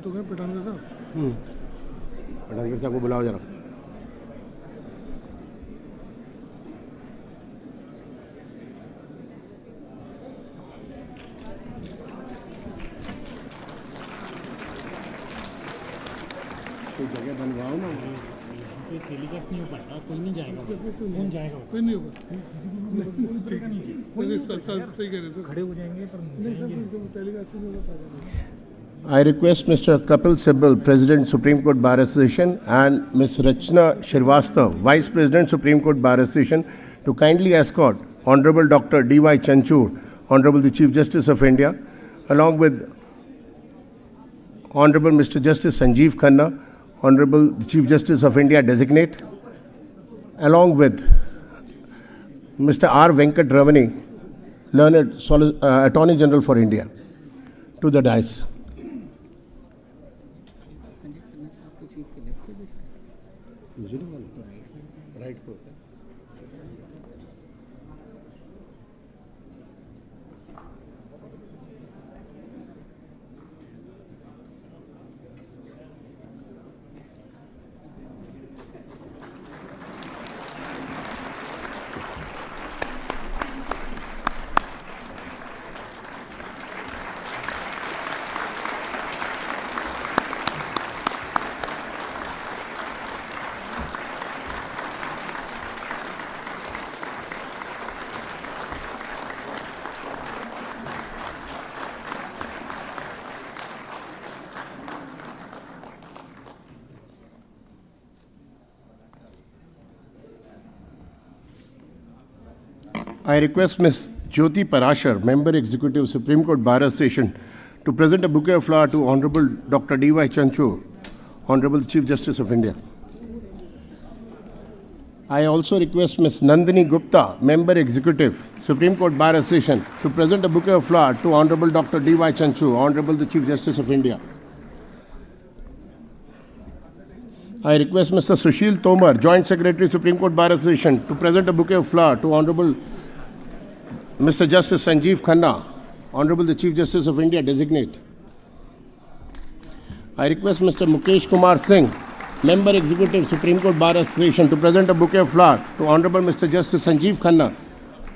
बात हो गई पठानगढ़ साहब। पठानगढ़ साहब को बुलाओ जरा। कोई जगह बनवाओ ना। कोई टेलीकास्ट नहीं हो पाएगा, कोई नहीं जाएगा। कौन जाएगा? कोई नहीं होगा। सही कह रहे सर। खड़े हो जाएंगे पर टेलीकास्ट नहीं होगा। I request Mr. Kapil Sibal, President, Supreme Court Bar Association, and Ms. Rachna Shrivastava, Vice President, Supreme Court Bar Association, to kindly escort Honorable Dr. D.Y. Chandrachud, Honorable the Chief Justice of India, along with Honorable Mr. Justice Sanjeev Khanna, Honorable the Chief Justice of India Designate, along with Mr. R. Venkat Ramani, Learned Attorney General for India, to the dais. Right. I request Ms. Jyoti Parashar, Member Executive, Supreme Court Bar Association, to present a bouquet of flowers to Honorable Dr. D.Y. Chandrachud, Honorable Chief Justice of India. I also request Ms. Nandini Gupta, Member Executive, Supreme Court Bar Association, to present a bouquet of flowers to Honorable Dr. D.Y. Chandrachud, Honorable the Chief Justice of India. I request Mr. Sushil Tomar, Joint Secretary, Supreme Court Bar Association, to present a bouquet of flowers to Honorable Mr. Justice Sanjeev Khanna, Honorable the Chief Justice of India Designate. I request Mr. Mukesh Kumar Singh, Member Executive, Supreme Court Bar Association, to present a bouquet of flowers to Honorable Mr. Justice Sanjeev Khanna,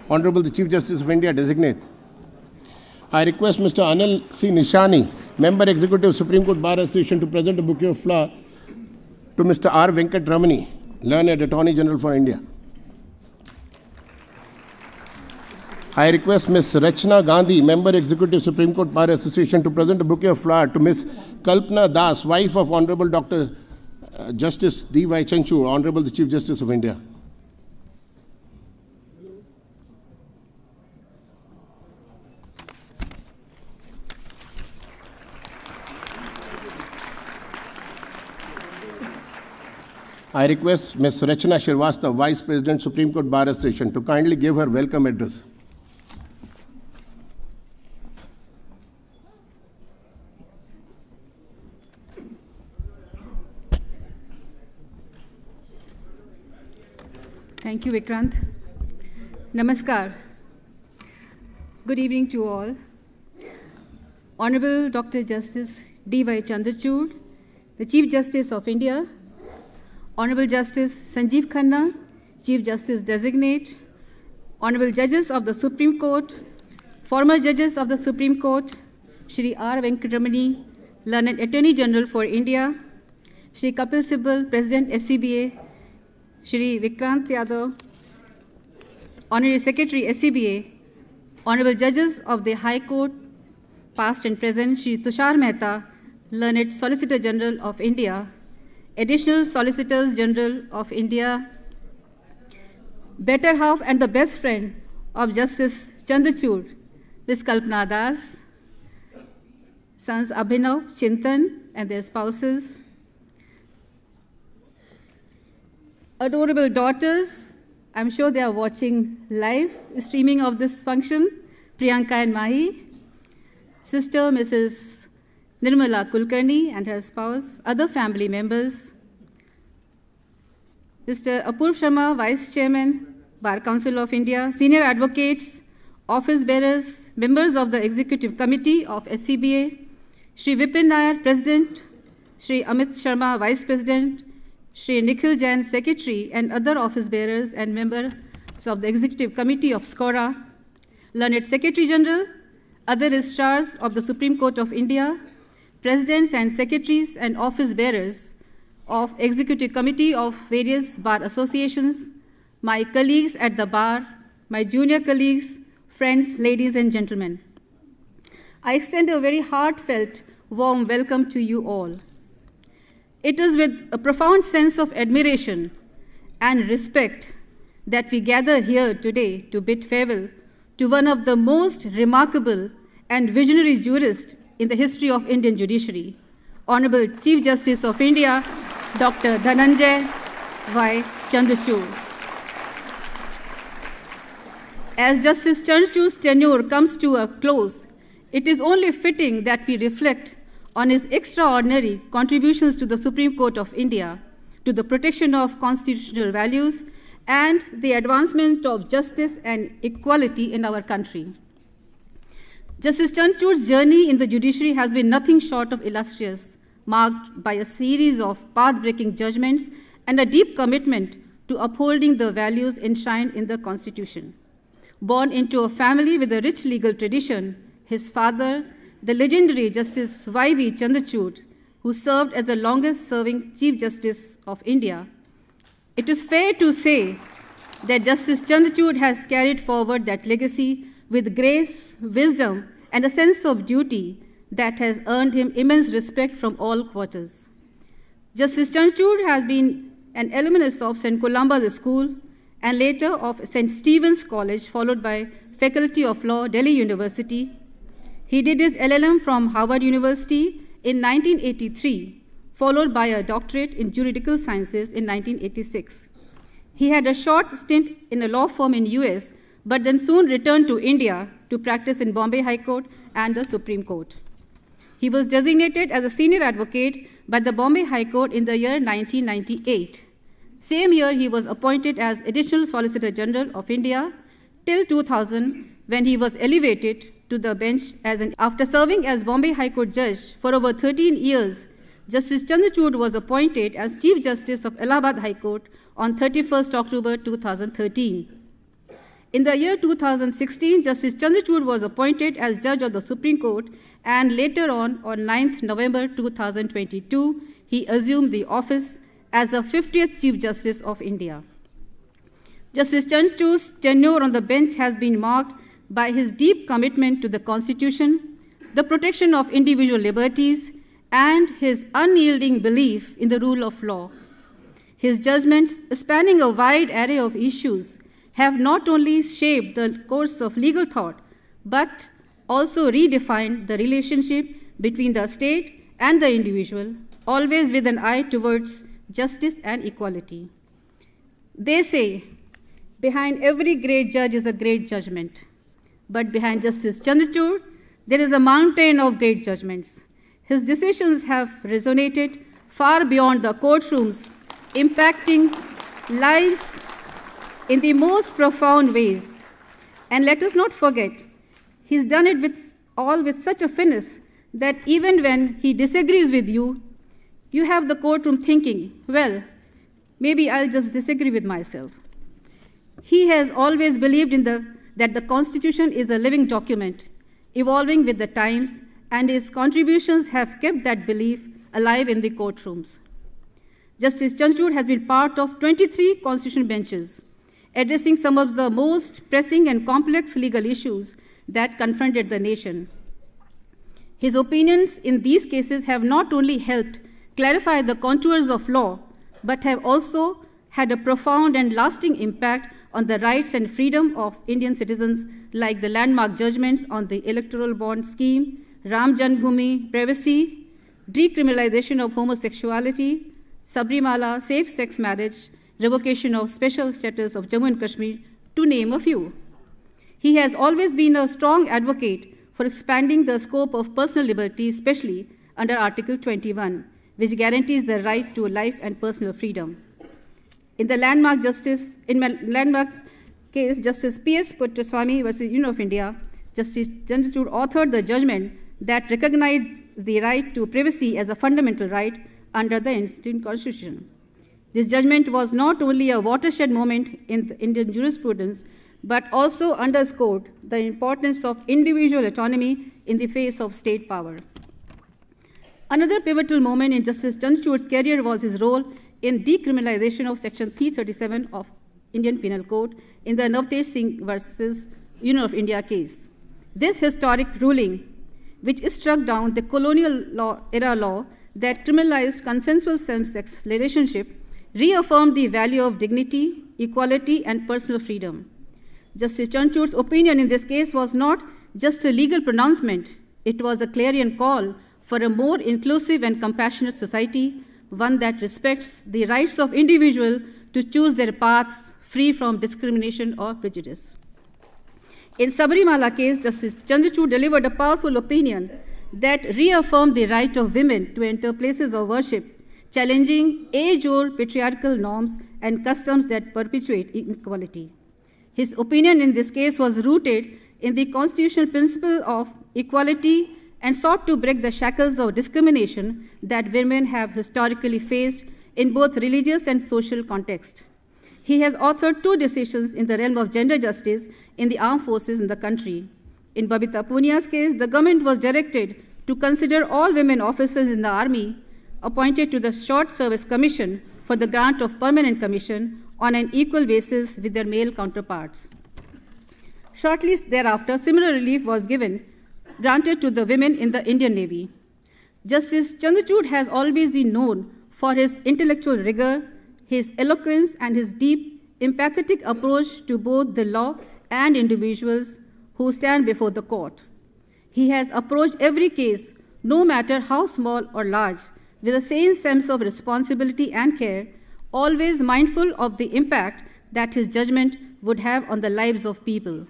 Honorable the Chief Justice of India Designate. I request Mr. Anil C. Nishani, Member Executive, Supreme Court Bar Association, to present a bouquet of flowers to Mr. R. Venkat Ramani, Learned Attorney General for India. I request Ms. Rachna Gandhi, Member Executive, Supreme Court Bar Association, to present a bouquet of flowers to Ms. Kalpana Das, wife of Honorable Dr. Justice D.Y. Chandrachud, Honorable the Chief Justice of India. I request Ms. Rachna Shrivastava, Vice President, Supreme Court Bar Association, to kindly give her welcome address. Thank you, Vikrant. Namaskar. Good evening to all. Honorable Dr. Justice D.Y. Chandrachud, the Chief Justice of India, Honorable Justice Sanjeev Khanna, Chief Justice Designate, Honorable Judges of the Supreme Court, former Judges of the Supreme Court, Shri R. Venkatramani, Learned Attorney General for India, Shri Kapil Sibal, President SCBA, Shri Vikrant Yadav, Honorary Secretary SCBA, Honorable Judges of the High Court, past and present, Shri Tushar Mehta, Learned Solicitor General of India, Additional Solicitors General of India, better half and the best friend of Justice Chandrachud, Ms. Kalpana Das, sons Abhinav, Chintan, and their spouses, adorable daughters, I'm sure they are watching live streaming of this function, Priyanka and Mahi, sister Mrs. Nirmala Kulkarni and her spouse, other family members, Mr. Apurv Sharma, Vice Chairman, Bar Council of India, senior advocates, office bearers, members of the Executive Committee of SCBA, Shri Vipin Nair, President, Shri Amit Sharma, Vice President, Shri Nikhil Jain, Secretary, and other office bearers and members of the Executive Committee of SCORA, Learned Secretary General, other registrars of the Supreme Court of India, presidents and secretaries and office bearers of Executive Committee of various bar associations, my colleagues at the bar, my junior colleagues, friends, ladies and gentlemen. I extend a very heartfelt, warm welcome to you all. It is with a profound sense of admiration and respect that we gather here today to bid farewell to one of the most remarkable and visionary jurists in the history of Indian judiciary, Honorable Chief Justice of India, Dr. Dhananjay Y. Chandrachud. As Justice Chandrachud's tenure comes to a close, it is only fitting that we reflect on his extraordinary contributions to the Supreme Court of India, to the protection of constitutional values, and the advancement of justice and equality in our country. Justice Chandrachud's journey in the judiciary has been nothing short of illustrious, marked by a series of path-breaking judgments and a deep commitment to upholding the values enshrined in the Constitution. Born into a family with a rich legal tradition, his father, the legendary Justice Y.V. Chandrachud, who served as the longest-serving Chief Justice of India, it is fair to say that Justice Chandrachud has carried forward that legacy with grace, wisdom, and a sense of duty that has earned him immense respect from all quarters. Justice Chandrachud has been an alumnus of St. Columba's School and later of St. Stephen's College, followed by Faculty of Law, Delhi University. He did his LLM from Harvard University in 1983, followed by a doctorate in juridical sciences in 1986. He had a short stint in a law firm in US, but then soon returned to India to practice in Bombay High Court and the Supreme Court. He was designated as a senior advocate by the Bombay High Court in the year 1998. Same year, he was appointed as Additional Solicitor General of India till 2000, when he was elevated to the bench after serving as Bombay High Court judge for over 13 years. Justice Chandrachud was appointed as Chief Justice of Allahabad High Court on 31st October 2013. In the year 2016, Justice Chandrachud was appointed as Judge of the Supreme Court, and later on 9th November 2022, he assumed the office as the 50th Chief Justice of India. Justice Chandrachud's tenure on the bench has been marked by his deep commitment to the Constitution, the protection of individual liberties, and his unyielding belief in the rule of law. His judgments, spanning a wide array of issues, have not only shaped the course of legal thought, but also redefined the relationship between the state and the individual, always with an eye towards justice and equality. They say, behind every great judge is a great judgment, but behind Justice Chandrachud, there is a mountain of great judgments. His decisions have resonated far beyond the courtrooms, impacting lives in the most profound ways. And let us not forget, he's done it with such a finesse that even when he disagrees with you, you have the courtroom thinking, well, maybe I'll just disagree with myself. He has always believed that the Constitution is a living document, evolving with the times, and his contributions have kept that belief alive in the courtrooms. Justice Chandrachud has been part of 23 constitutional benches, addressing some of the most pressing and complex legal issues that confronted the nation. His opinions in these cases have not only helped clarify the contours of law, but have also had a profound and lasting impact on the rights and freedom of Indian citizens, like the landmark judgments on the electoral bond scheme, Ram Janmabhoomi, privacy, decriminalization of homosexuality, Sabrimala, safe-sex marriage, revocation of special status of Jammu and Kashmir, to name a few. He has always been a strong advocate for expanding the scope of personal liberty, especially under Article 21, which guarantees the right to life and personal freedom. In the landmark case, Justice P.S. Puttaswamy versus Union of India, Justice Chandrachud authored the judgment that recognized the right to privacy as a fundamental right under the Indian Constitution. This judgment was not only a watershed moment in the Indian jurisprudence, but also underscored the importance of individual autonomy in the face of state power. Another pivotal moment in Justice Chandrachud's career was his role in decriminalization of Section 337 of Indian Penal Code in the Navtej Singh versus Union of India case. This historic ruling, which struck down the colonial era law that criminalized consensual same-sex relationship, reaffirmed the value of dignity, equality, and personal freedom. Justice Chandrachud's opinion in this case was not just a legal pronouncement, it was a clarion call for a more inclusive and compassionate society, one that respects the rights of individuals to choose their paths free from discrimination or prejudice. In Sabarimala case, Justice Chandrachud delivered a powerful opinion that reaffirmed the right of women to enter places of worship, challenging age-old patriarchal norms and customs that perpetuate inequality. His opinion in this case was rooted in the constitutional principle of equality and sought to break the shackles of discrimination that women have historically faced in both religious and social context. He has authored 2 decisions in the realm of gender justice in the armed forces in the country. In Babita Punia's case, the government was directed to consider all women officers in the army appointed to the Short Service Commission for the grant of permanent commission on an equal basis with their male counterparts. Shortly thereafter, similar relief was granted to the women in the Indian Navy. Justice Chandrachud has always been known for his intellectual rigor, his eloquence, and his deep, empathetic approach to both the law and individuals who stand before the court. He has approached every case, no matter how small or large, with the same sense of responsibility and care, always mindful of the impact that his judgment would have on the lives of people.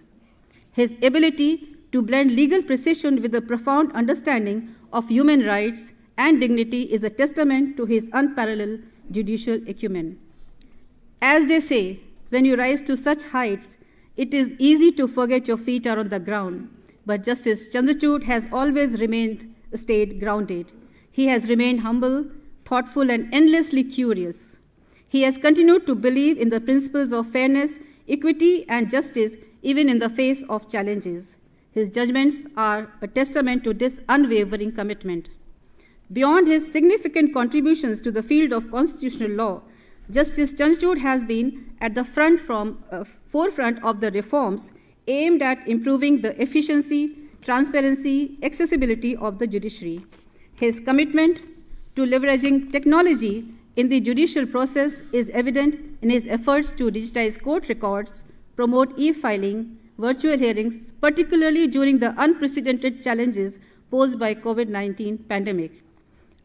His ability to blend legal precision with a profound understanding of human rights and dignity is a testament to his unparalleled judicial acumen. As they say, when you rise to such heights, it is easy to forget your feet are on the ground. But Justice Chandrachud has always stayed grounded. He has remained humble, thoughtful, and endlessly curious. He has continued to believe in the principles of fairness, equity, and justice, even in the face of challenges. His judgments are a testament to this unwavering commitment. Beyond his significant contributions to the field of constitutional law, Justice Chandrachud has been at the forefront of the reforms aimed at improving the efficiency, transparency, accessibility of the judiciary. His commitment to leveraging technology in the judicial process is evident in his efforts to digitize court records, promote e-filing, virtual hearings, particularly during the unprecedented challenges posed by COVID-19 pandemic.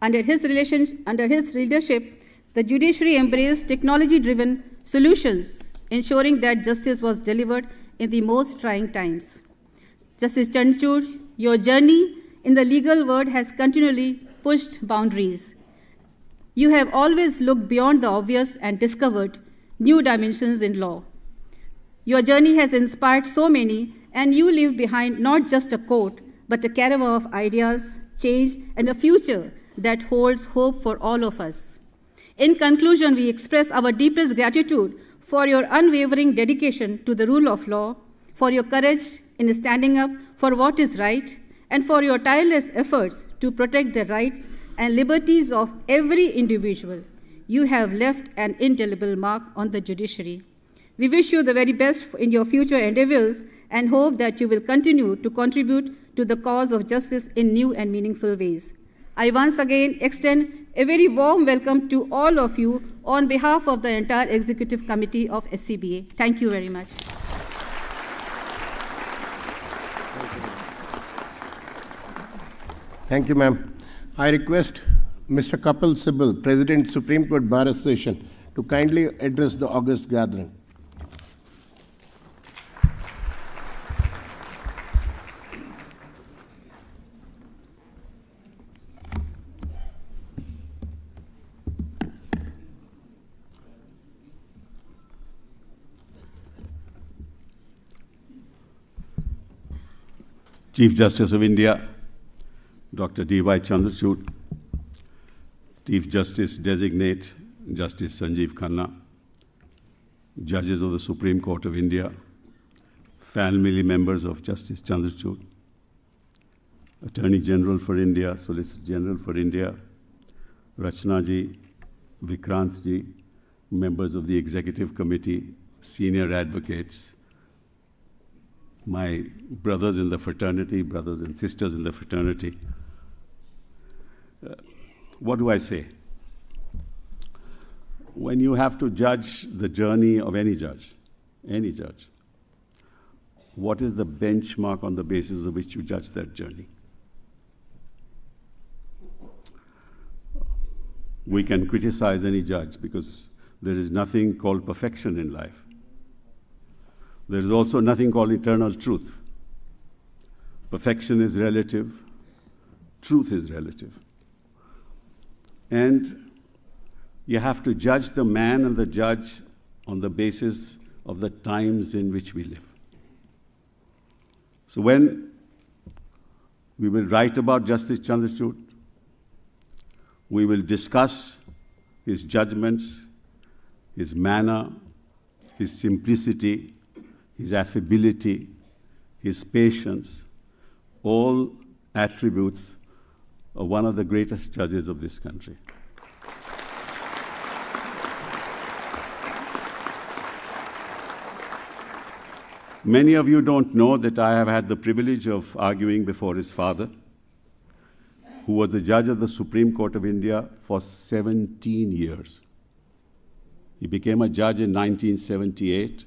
Under his leadership, the judiciary embraced technology-driven solutions, ensuring that justice was delivered in the most trying times. Justice Chandrachud, your journey in the legal world has continually pushed boundaries. You have always looked beyond the obvious and discovered new dimensions in law. Your journey has inspired so many, and you leave behind not just a court, but a caravan of ideas, change, and a future that holds hope for all of us. In conclusion, we express our deepest gratitude for your unwavering dedication to the rule of law, for your courage in standing up for what is right, and for your tireless efforts to protect the rights and liberties of every individual. You have left an indelible mark on the judiciary. We wish you the very best in your future endeavors and hope that you will continue to contribute to the cause of justice in new and meaningful ways. I once again extend a very warm welcome to all of you on behalf of the entire Executive Committee of SCBA. Thank you very much. Thank you, ma'am. I request Mr. Kapil Sibal, President, Supreme Court Bar Association, to kindly address the August gathering. Chief Justice of India, Dr. D.Y. Chandrachud, Chief Justice Designate Justice Sanjeev Khanna, Judges of the Supreme Court of India, family members of Justice Chandrachud, Attorney General for India, Solicitor General for India, Rachna ji, Vikrant ji, members of the Executive Committee, senior advocates, my brothers in the fraternity, brothers and sisters in the fraternity. What do I say? When you have to judge the journey of any judge, what is the benchmark on the basis of which you judge that journey? We can criticize any judge because there is nothing called perfection in life. There is also nothing called eternal truth. Perfection is relative, truth is relative. And you have to judge the man and the judge on the basis of the times in which we live. So when we will write about Justice Chandrachud, we will discuss his judgments, his manner, his simplicity, his affability, his patience, all attributes of one of the greatest judges of this country. Many of you don't know that I have had the privilege of arguing before his father, who was the judge of the Supreme Court of India for 17 years. He became a judge in 1978,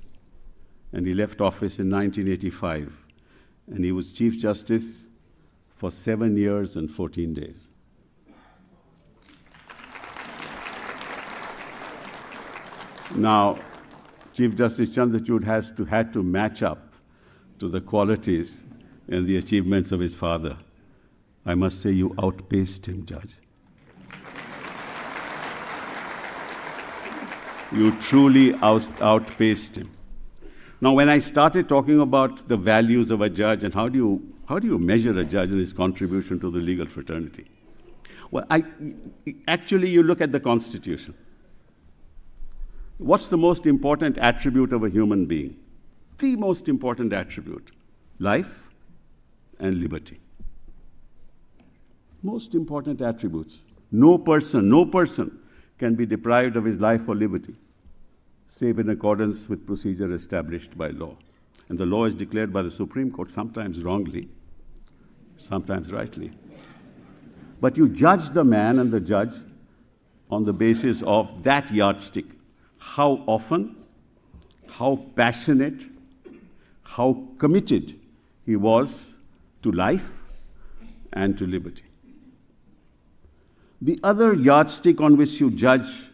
and he left office in 1985. And he was Chief Justice for 7 years and 14 days. Now, Chief Justice Chandrachud had to match up to the qualities and the achievements of his father. I must say you outpaced him, Judge. You truly outpaced him. Now, when I started talking about the values of a judge and how do you measure a judge and his contribution to the legal fraternity? Well, actually, you look at the Constitution. What's the most important attribute of a human being? The most important attribute: life and liberty. Most important attributes. No person can be deprived of his life or liberty, save in accordance with procedure established by law. And the law is declared by the Supreme Court, sometimes wrongly, sometimes rightly. But you judge the man and the judge on the basis of that yardstick. How often, how passionate, how committed he was to life and to liberty. The other yardstick on which you judge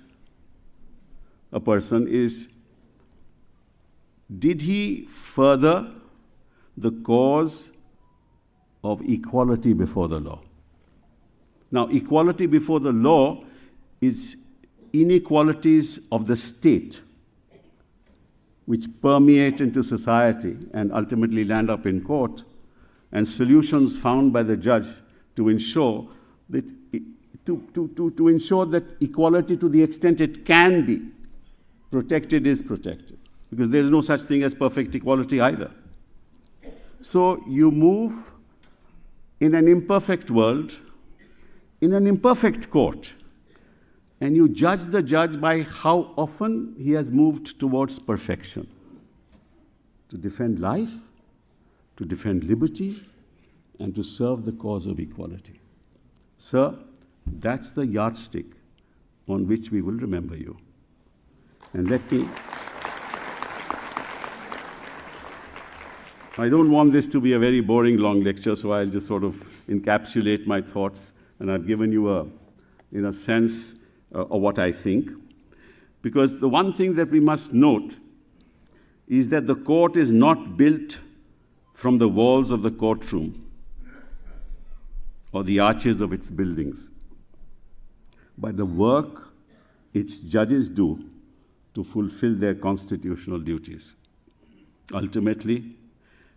a person is, did he further the cause of equality before the law? Now, equality before the law is inequalities of the state which permeate into society and ultimately land up in court, and solutions found by the judge to ensure that to ensure that equality, to the extent it can be protected, is protected, because there is no such thing as perfect equality either. So you move in an imperfect world, in an imperfect court, and you judge the judge by how often he has moved towards perfection, to defend life, to defend liberty, and to serve the cause of equality. Sir, that's the yardstick on which we will remember you. And I don't want this to be a very boring long lecture, so I'll just sort of encapsulate my thoughts, and I've given you in a sense, of what I think. Because the one thing that we must note is that the court is not built from the walls of the courtroom or the arches of its buildings, by the work its judges do to fulfill their constitutional duties. Ultimately,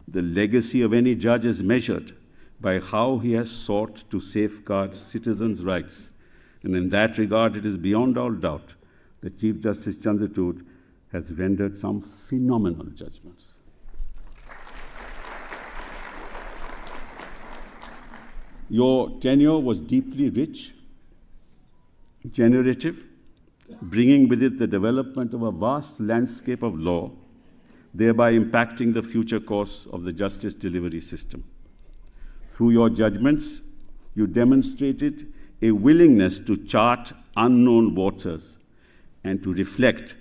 the legacy of any judge is measured by how he has sought to safeguard citizens' rights. And in that regard, it is beyond all doubt that Chief Justice Chandrachud has rendered some phenomenal judgments. Your tenure was deeply rich, generative, bringing with it the development of a vast landscape of law, thereby impacting the future course of the justice delivery system. Through your judgments, you demonstrated a willingness to chart unknown waters and to reflect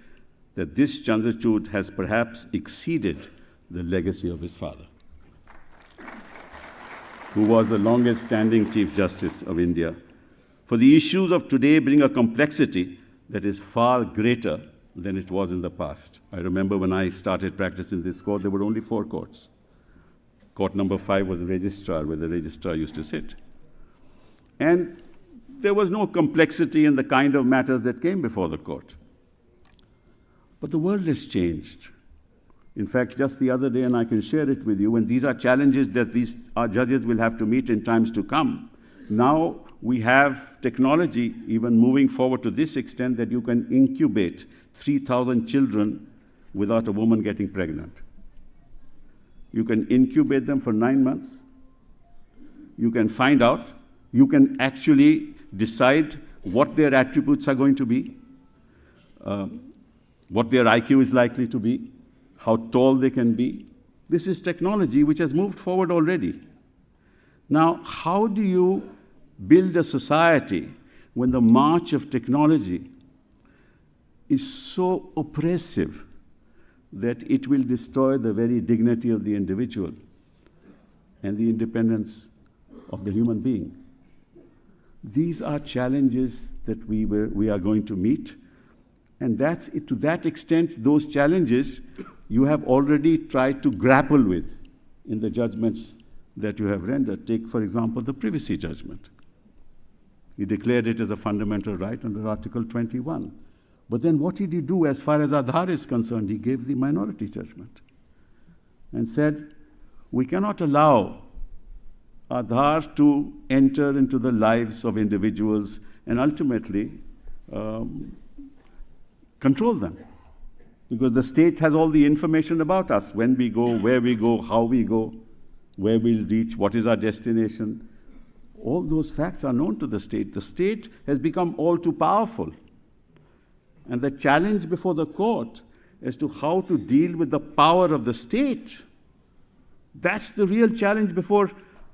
that this Chandrachud has perhaps exceeded the legacy of his father, who was the longest-standing Chief Justice of India. For the issues of today bring a complexity that is far greater than it was in the past. I remember when I started practicing this court, there were only 4 courts. Court number 5 was the registrar, where the registrar used to sit. And there was no complexity in the kind of matters that came before the court. But the world has changed. In fact, just the other day, and I can share it with you, and these are challenges that our judges will have to meet in times to come. Now we have technology even moving forward to this extent that you can incubate 3,000 children without a woman getting pregnant. You can incubate them for 9 months. You can find out. You can actually decide what their attributes are going to be, what their IQ is likely to be, how tall they can be. This is technology which has moved forward already. Now, how do you build a society when the march of technology is so oppressive that it will destroy the very dignity of the individual and the independence of the human being? These are challenges that we are going to meet. And that's it. To that extent, those challenges you have already tried to grapple with in the judgments that you have rendered. Take, for example, the privacy judgment. He declared it as a fundamental right under Article 21. But then what did he do as far as Aadhaar is concerned? He gave the minority judgment and said, we cannot allow Aadhaar to enter into the lives of individuals and ultimately control them. Because the state has all the information about us, when we go, where we go, how we go, where we'll reach, what is our destination. All those facts are known to the state. The state has become all too powerful. And the challenge before the court as to how to deal with the power of the state, that's the real challenge before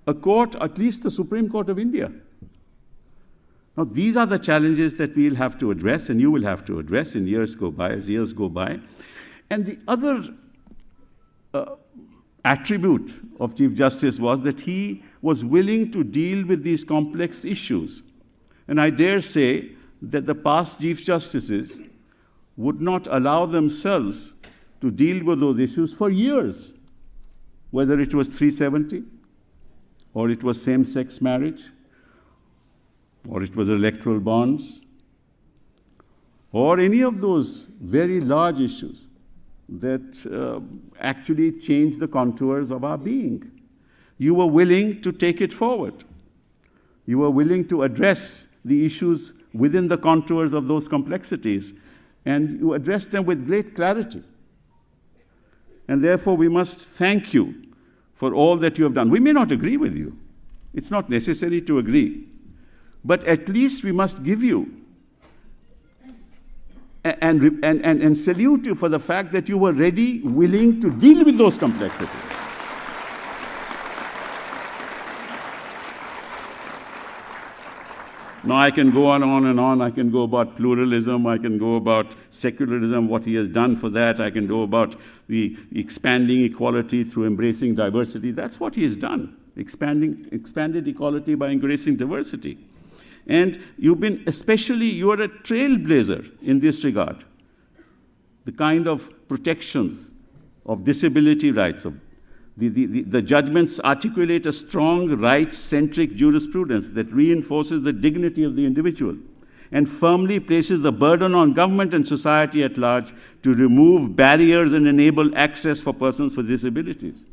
a court, at least the Supreme Court of India. Now, these are the challenges that we'll have to address, and you will have to address in years go by, as years go by. And the other attribute of Chief Justice was that he was willing to deal with these complex issues. And I dare say that the past Chief Justices would not allow themselves to deal with those issues for years, whether it was 370, or it was same-sex marriage, or it was electoral bonds, or any of those very large issues that actually change the contours of our being. You were willing to take it forward. You were willing to address the issues within the contours of those complexities, and you addressed them with great clarity. And therefore, we must thank you for all that you have done. We may not agree with you. It's not necessary to agree. But at least we must give you and salute you for the fact that you were ready, willing to deal with those complexities. Now, I can go on and on. I can go about pluralism. I can go about secularism, what he has done for that. I can go about the expanding equality through embracing diversity. That's what he has done, expanded equality by embracing diversity. And you're a trailblazer in this regard. The kind of protections of disability rights, of the judgments articulate a strong rights-centric jurisprudence that reinforces the dignity of the individual and firmly places the burden on government and society at large to remove barriers and enable access for persons with disabilities.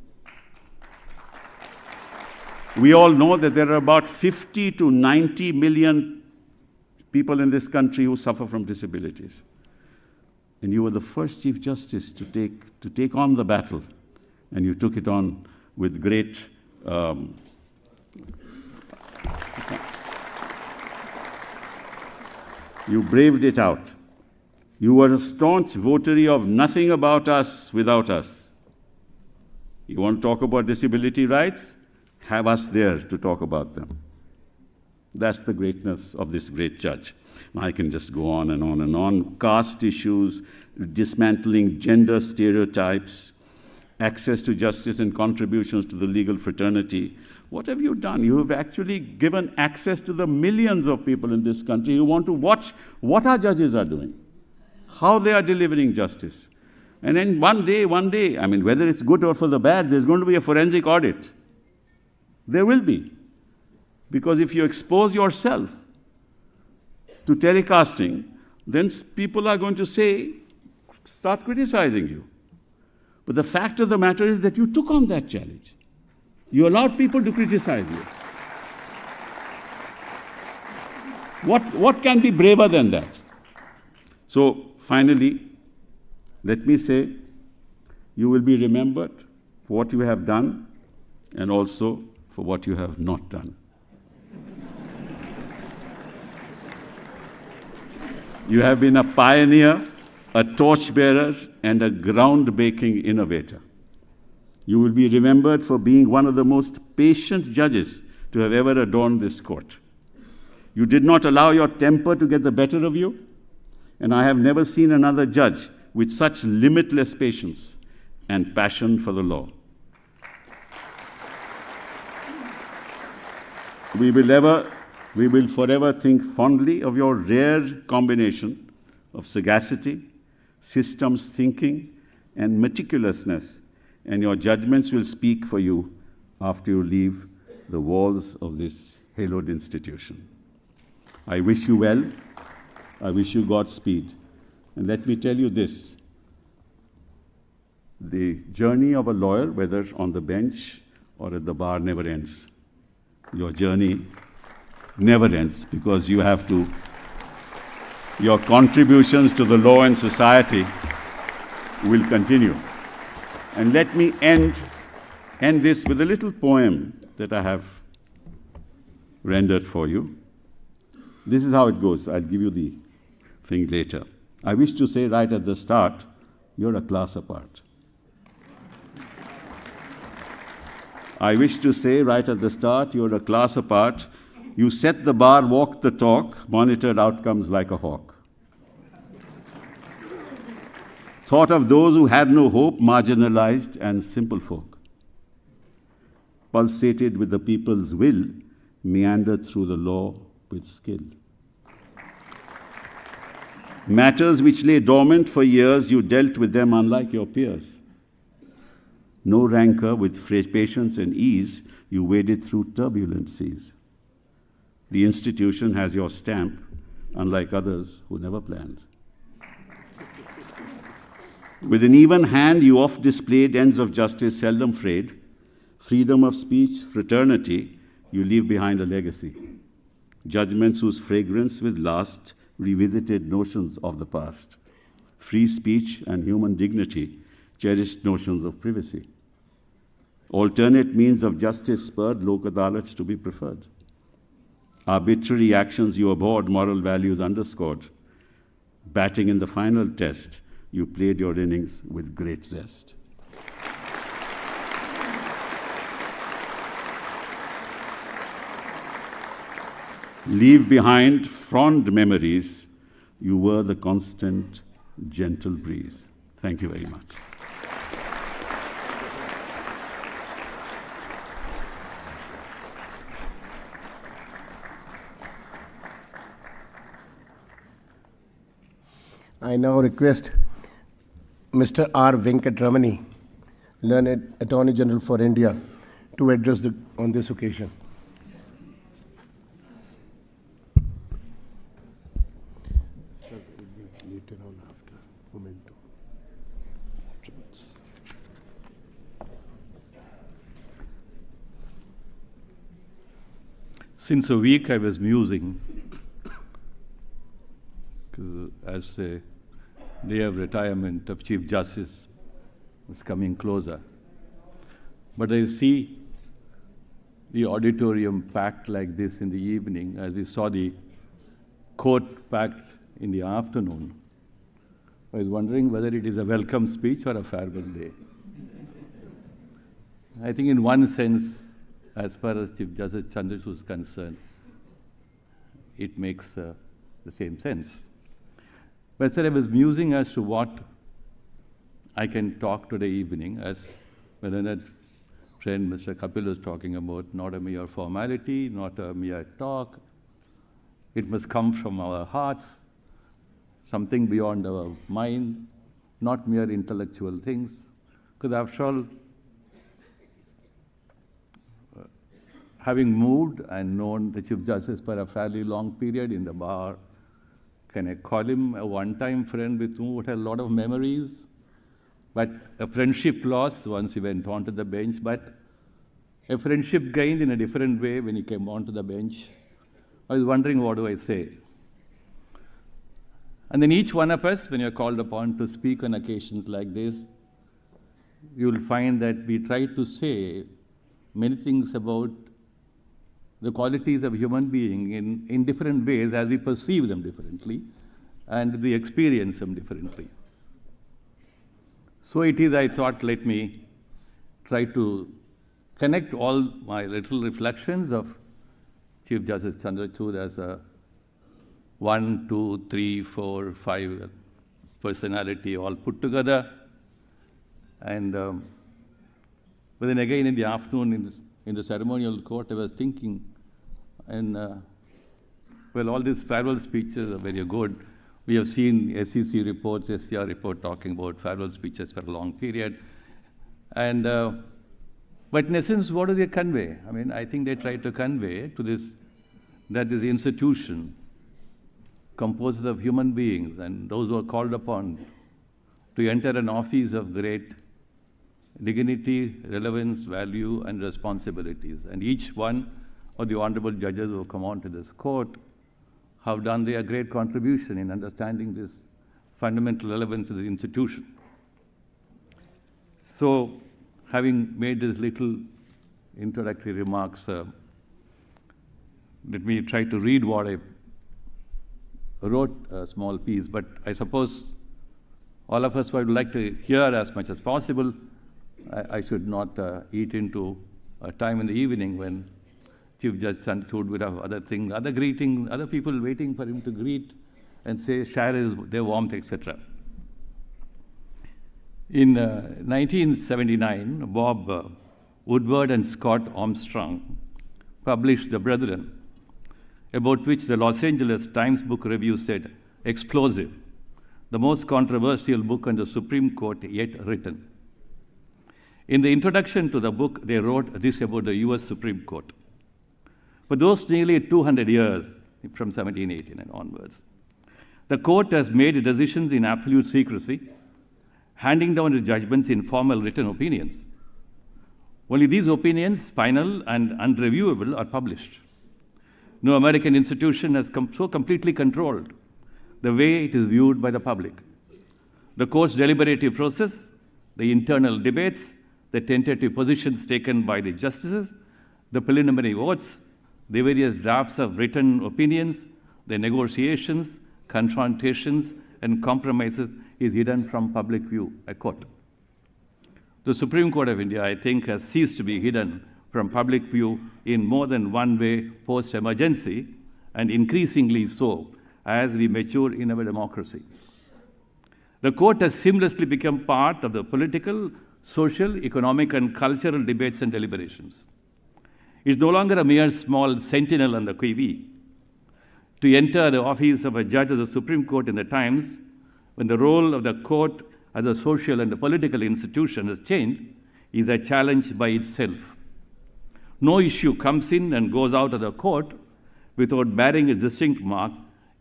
We all know that there are about 50 to 90 million people in this country who suffer from disabilities. And you were the first Chief Justice to take on the battle, and you took it on with great you braved it out. You were a staunch votary of nothing about us without us. You want to talk about disability rights? Have us there to talk about them. That's the greatness of this great judge. I can just go on and on and on. Caste issues, dismantling gender stereotypes, access to justice and contributions to the legal fraternity. What have you done? You have actually given access to the millions of people in this country who want to watch what our judges are doing, how they are delivering justice. And then one day, I mean, whether it's good or for the bad, there's going to be a forensic audit. There will be. Because if you expose yourself to telecasting, then people are going to start criticizing you. But the fact of the matter is that you took on that challenge. You allowed people to criticize you. What can be braver than that? So, finally, let me say, you will be remembered for what you have done and also for what you have not done. You have been a pioneer, a torchbearer, and a groundbreaking innovator. You will be remembered for being one of the most patient judges to have ever adorned this court. You did not allow your temper to get the better of you, and I have never seen another judge with such limitless patience and passion for the law. We will forever think fondly of your rare combination of sagacity, systems thinking, and meticulousness, and your judgments will speak for you after you leave the walls of this hallowed institution. I wish you well. I wish you Godspeed. And let me tell you this. The journey of a lawyer, whether on the bench or at the bar, never ends. Your journey never ends because you have to, your contributions to the law and society will continue. And let me end this with a little poem that I have rendered for you. This is how it goes. I'll give you the thing later. I wish to say right at the start, you're a class apart. I wish to say right at the start, you're a class apart. You set the bar, walk the talk, monitored outcomes like a hawk. Thought of those who had no hope, marginalized and simple folk. Pulsated with the people's will, meandered through the law with skill. Matters which lay dormant for years, you dealt with them unlike your peers. No rancor, with patience and ease, you waded through turbulent seas. The institution has your stamp, unlike others who never planned. With an even hand, you oft displayed ends of justice seldom frayed. Freedom of speech, fraternity, you leave behind a legacy. Judgments whose fragrance will last, revisited notions of the past. Free speech and human dignity, cherished notions of privacy. Alternate means of justice spurred Lok Adalats to be preferred. Arbitrary actions you abhorred, moral values underscored. Batting in the final test, you played your innings with great zest. Leave behind fond memories, you were the constant, gentle breeze. Thank you very much. I now request Mr. R. Venkatramani, Learned Attorney General for India, to address on this occasion. Sir, later on after memento. Since a week I was musing, 'cause as the day of retirement of Chief Justice was coming closer. But I see the auditorium packed like this in the evening, as we saw the court packed in the afternoon. I was wondering whether it is a welcome speech or a farewell day. I think in one sense, as far as Chief Justice Chandrachud is concerned, it makes the same sense. But sir, I was musing as to what I can talk today evening, as my learned friend Mr. Kapil was talking about, not a mere formality, not a mere talk. It must come from our hearts, something beyond our mind, not mere intellectual things. Because after all, having moved and known the Chief Justice for a fairly long period in the bar, can I call him a one-time friend with whom we had a lot of memories? But a friendship lost once he went onto the bench, but a friendship gained in a different way when he came onto the bench. I was wondering, what do I say? And then each one of us, when you're called upon to speak on occasions like this, you will find that we try to say many things about the qualities of a human being in different ways as we perceive them differently and we experience them differently. So it is, I thought, let me try to connect all my little reflections of Chief Justice Chandrachud as a 1, 2, 3, 4, 5 personality all put together. And but then again in the afternoon in the ceremonial court, I was thinking, and well, all these farewell speeches are very good. We have seen SEC reports, SCR report talking about farewell speeches for a long period. And but in essence, what do they convey? I mean, I think they try to convey to this, that this institution composed of human beings and those who are called upon to enter an office of great dignity, relevance, value, and responsibilities. And each one of the honorable judges who come on to this court have done their great contribution in understanding this fundamental relevance of the institution. So, having made these little introductory remarks, let me try to read what I wrote, a small piece, but I suppose all of us would like to hear as much as possible. I should not eat into a time in the evening when Chief Justice Chandrachud would have other things, other greeting, other people waiting for him to greet and say, share their warmth, etc. In 1979, Bob Woodward and Scott Armstrong published The Brethren, about which the Los Angeles Times Book Review said, explosive, the most controversial book on the Supreme Court yet written. In the introduction to the book, they wrote this about the US Supreme Court. For those nearly 200 years, from 1789 onwards, the court has made decisions in absolute secrecy, handing down the judgments in formal written opinions. Only these opinions, final and unreviewable, are published. No American institution has so completely controlled the way it is viewed by the public. The court's deliberative process, the internal debates, the tentative positions taken by the justices, the preliminary votes, the various drafts of written opinions, the negotiations, confrontations, and compromises is hidden from public view, I quote. The Supreme Court of India, I think, has ceased to be hidden from public view in more than one way post-emergency, and increasingly so as we mature in our democracy. The court has seamlessly become part of the political, social, economic, and cultural debates and deliberations. It's no longer a mere small sentinel on the qui-vive. To enter the office of a judge of the Supreme Court in the times when the role of the court as a social and a political institution has changed is a challenge by itself. No issue comes in and goes out of the court without bearing a distinct mark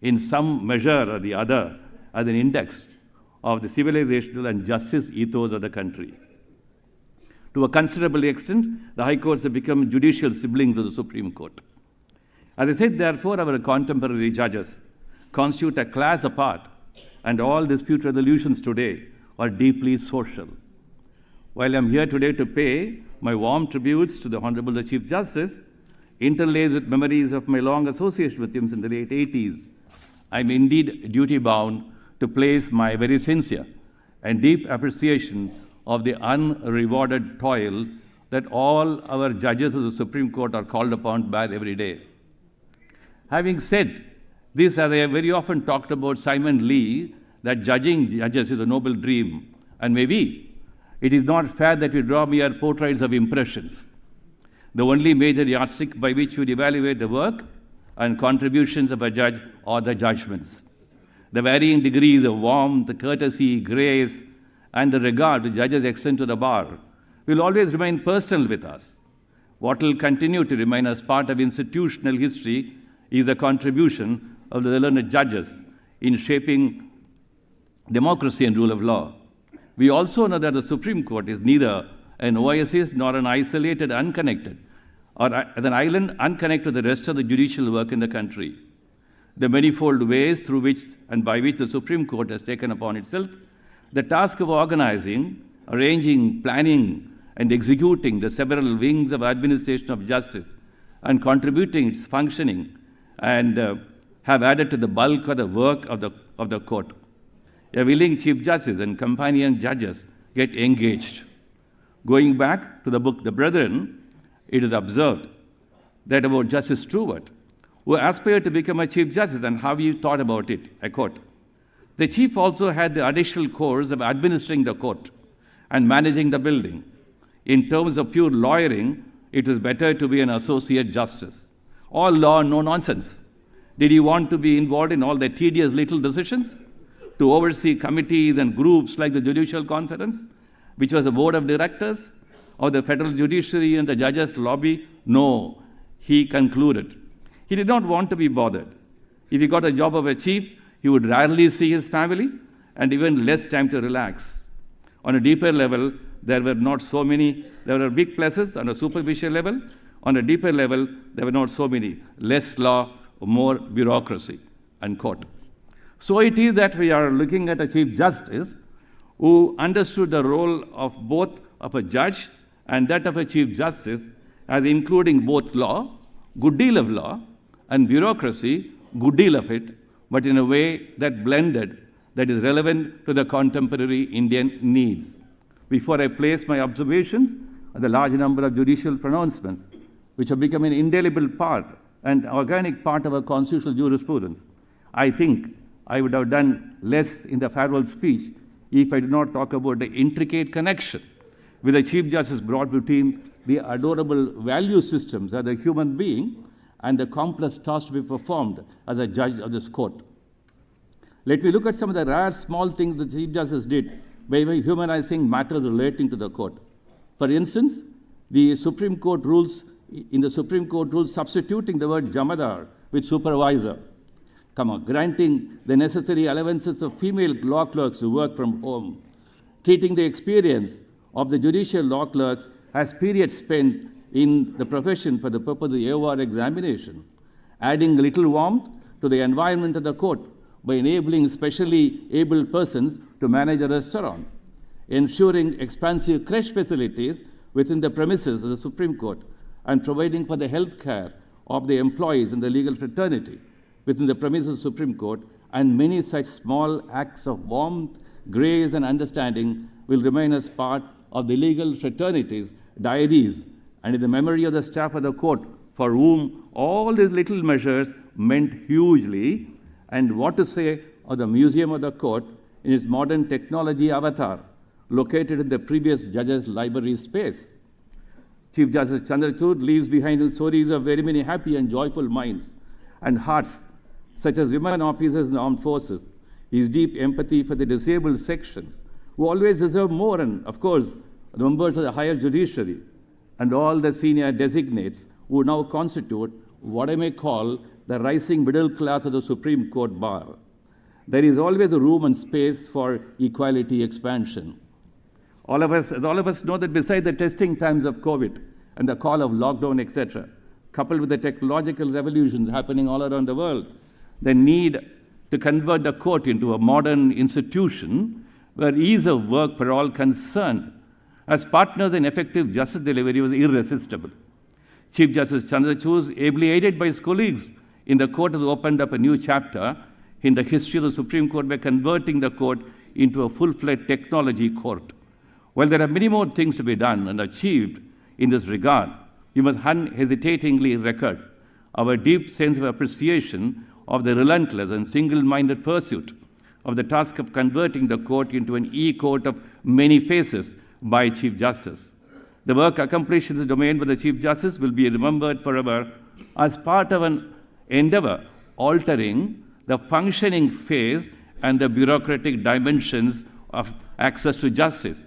in some measure or the other as an index of the civilizational and justice ethos of the country. To a considerable extent, the high courts have become judicial siblings of the Supreme Court. As I said, therefore, our contemporary judges constitute a class apart, and all dispute resolutions today are deeply social. While I am here today to pay my warm tributes to the Honorable the Chief Justice, interlaced with memories of my long association with him in the late 80s, I am indeed duty-bound to place my very sincere and deep appreciation of the unrewarded toil that all our judges of the Supreme Court are called upon to bear every day. Having said this, as I have very often talked about Simon Lee, that judging judges is a noble dream, and maybe it is not fair that we draw mere portraits of impressions. The only major yardstick by which we evaluate the work and contributions of a judge are the judgments. The varying degrees of warmth, courtesy, grace, and the regard which judges extend to the bar will always remain personal with us. What will continue to remain as part of institutional history is the contribution of the learned judges in shaping democracy and rule of law. We also know that the Supreme Court is neither an oasis nor an isolated, unconnected, or an island unconnected to the rest of the judicial work in the country. The manifold ways through which and by which the Supreme Court has taken upon itself the task of organizing, arranging, planning, and executing the several wings of administration of justice and contributing its functioning and have added to the bulk of the work of the court. A willing Chief Justice and companion judges get engaged. Going back to the book The Brethren, it is observed that about Justice Stewart, who aspired to become a Chief Justice, and how he thought about it, I quote, "The Chief also had the additional course of administering the court and managing the building. In terms of pure lawyering, it was better to be an associate justice. All law, no nonsense. Did he want to be involved in all the tedious little decisions? To oversee committees and groups like the Judicial Conference, which was the board of directors, or the federal judiciary and the judges' lobby? No," he concluded. He did not want to be bothered. If he got a job of a chief, he would rarely see his family and even less time to relax. On a deeper level, there were big pluses. On a superficial level, on a deeper level, there were not so many. Less law, more bureaucracy, unquote. So it is that we are looking at a Chief Justice who understood the role of both of a judge and that of a Chief Justice as including both law, good deal of law, and bureaucracy, good deal of it, but in a way that blended, that is relevant to the contemporary Indian needs. Before I place my observations on the large number of judicial pronouncements, which have become an indelible part and organic part of our constitutional jurisprudence, I think I would have done less in the farewell speech if I did not talk about the intricate connection with the Chief Justice brought between the adorable value systems as a human being and the complex task to be performed as a judge of this court. Let me look at some of the rare small things the Chief Justice did by humanizing matters relating to the court. For instance, the Supreme Court rules substituting the word Jamadar with supervisor, granting the necessary allowances of female law clerks who work from home, treating the experience of the judicial law clerks as periods spent in the profession for the purpose of the AOR examination, adding a little warmth to the environment of the court by enabling specially able persons to manage a restaurant, ensuring expansive creche facilities within the premises of the Supreme Court, and providing for the health care of the employees in the legal fraternity within the premises of the Supreme Court, and many such small acts of warmth, grace, and understanding will remain as part of the legal fraternity's diaries and in the memory of the staff of the court, for whom all these little measures meant hugely. And what to say of the Museum of the Court in its modern technology avatar, located in the previous judge's library space. Chief Justice Chandrachud leaves behind him stories of very many happy and joyful minds and hearts, such as women officers in the armed forces, his deep empathy for the disabled sections, who always deserve more, and of course, the members of the higher judiciary, and all the senior designates who now constitute what I may call the rising middle class of the Supreme Court bar. There is always a room and space for equality expansion. All of us know that besides the testing times of COVID and the call of lockdown, etc., coupled with the technological revolutions happening all around the world, the need to convert the court into a modern institution where ease of work for all concerned as partners in effective justice delivery was irresistible. Chief Justice Chandrachud, ably aided by his colleagues in the court, has opened up a new chapter in the history of the Supreme Court by converting the court into a full-fledged technology court. While there are many more things to be done and achieved in this regard, we must unhesitatingly record our deep sense of appreciation of the relentless and single-minded pursuit of the task of converting the court into an e-court of many faces by Chief Justice. The work accomplished in the domain by the Chief Justice will be remembered forever as part of an endeavor altering the functioning phase and the bureaucratic dimensions of access to justice,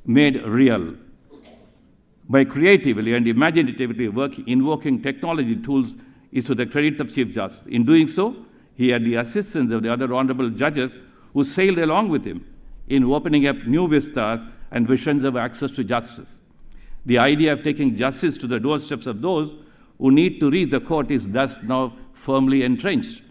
made real by creatively and imaginatively invoking technology tools is to the credit of Chief Justice. In doing so, he had the assistance of the other honorable judges who sailed along with him in opening up new vistas and visions of access to justice. The idea of taking justice to the doorsteps of those who need to reach the court is thus now firmly entrenched.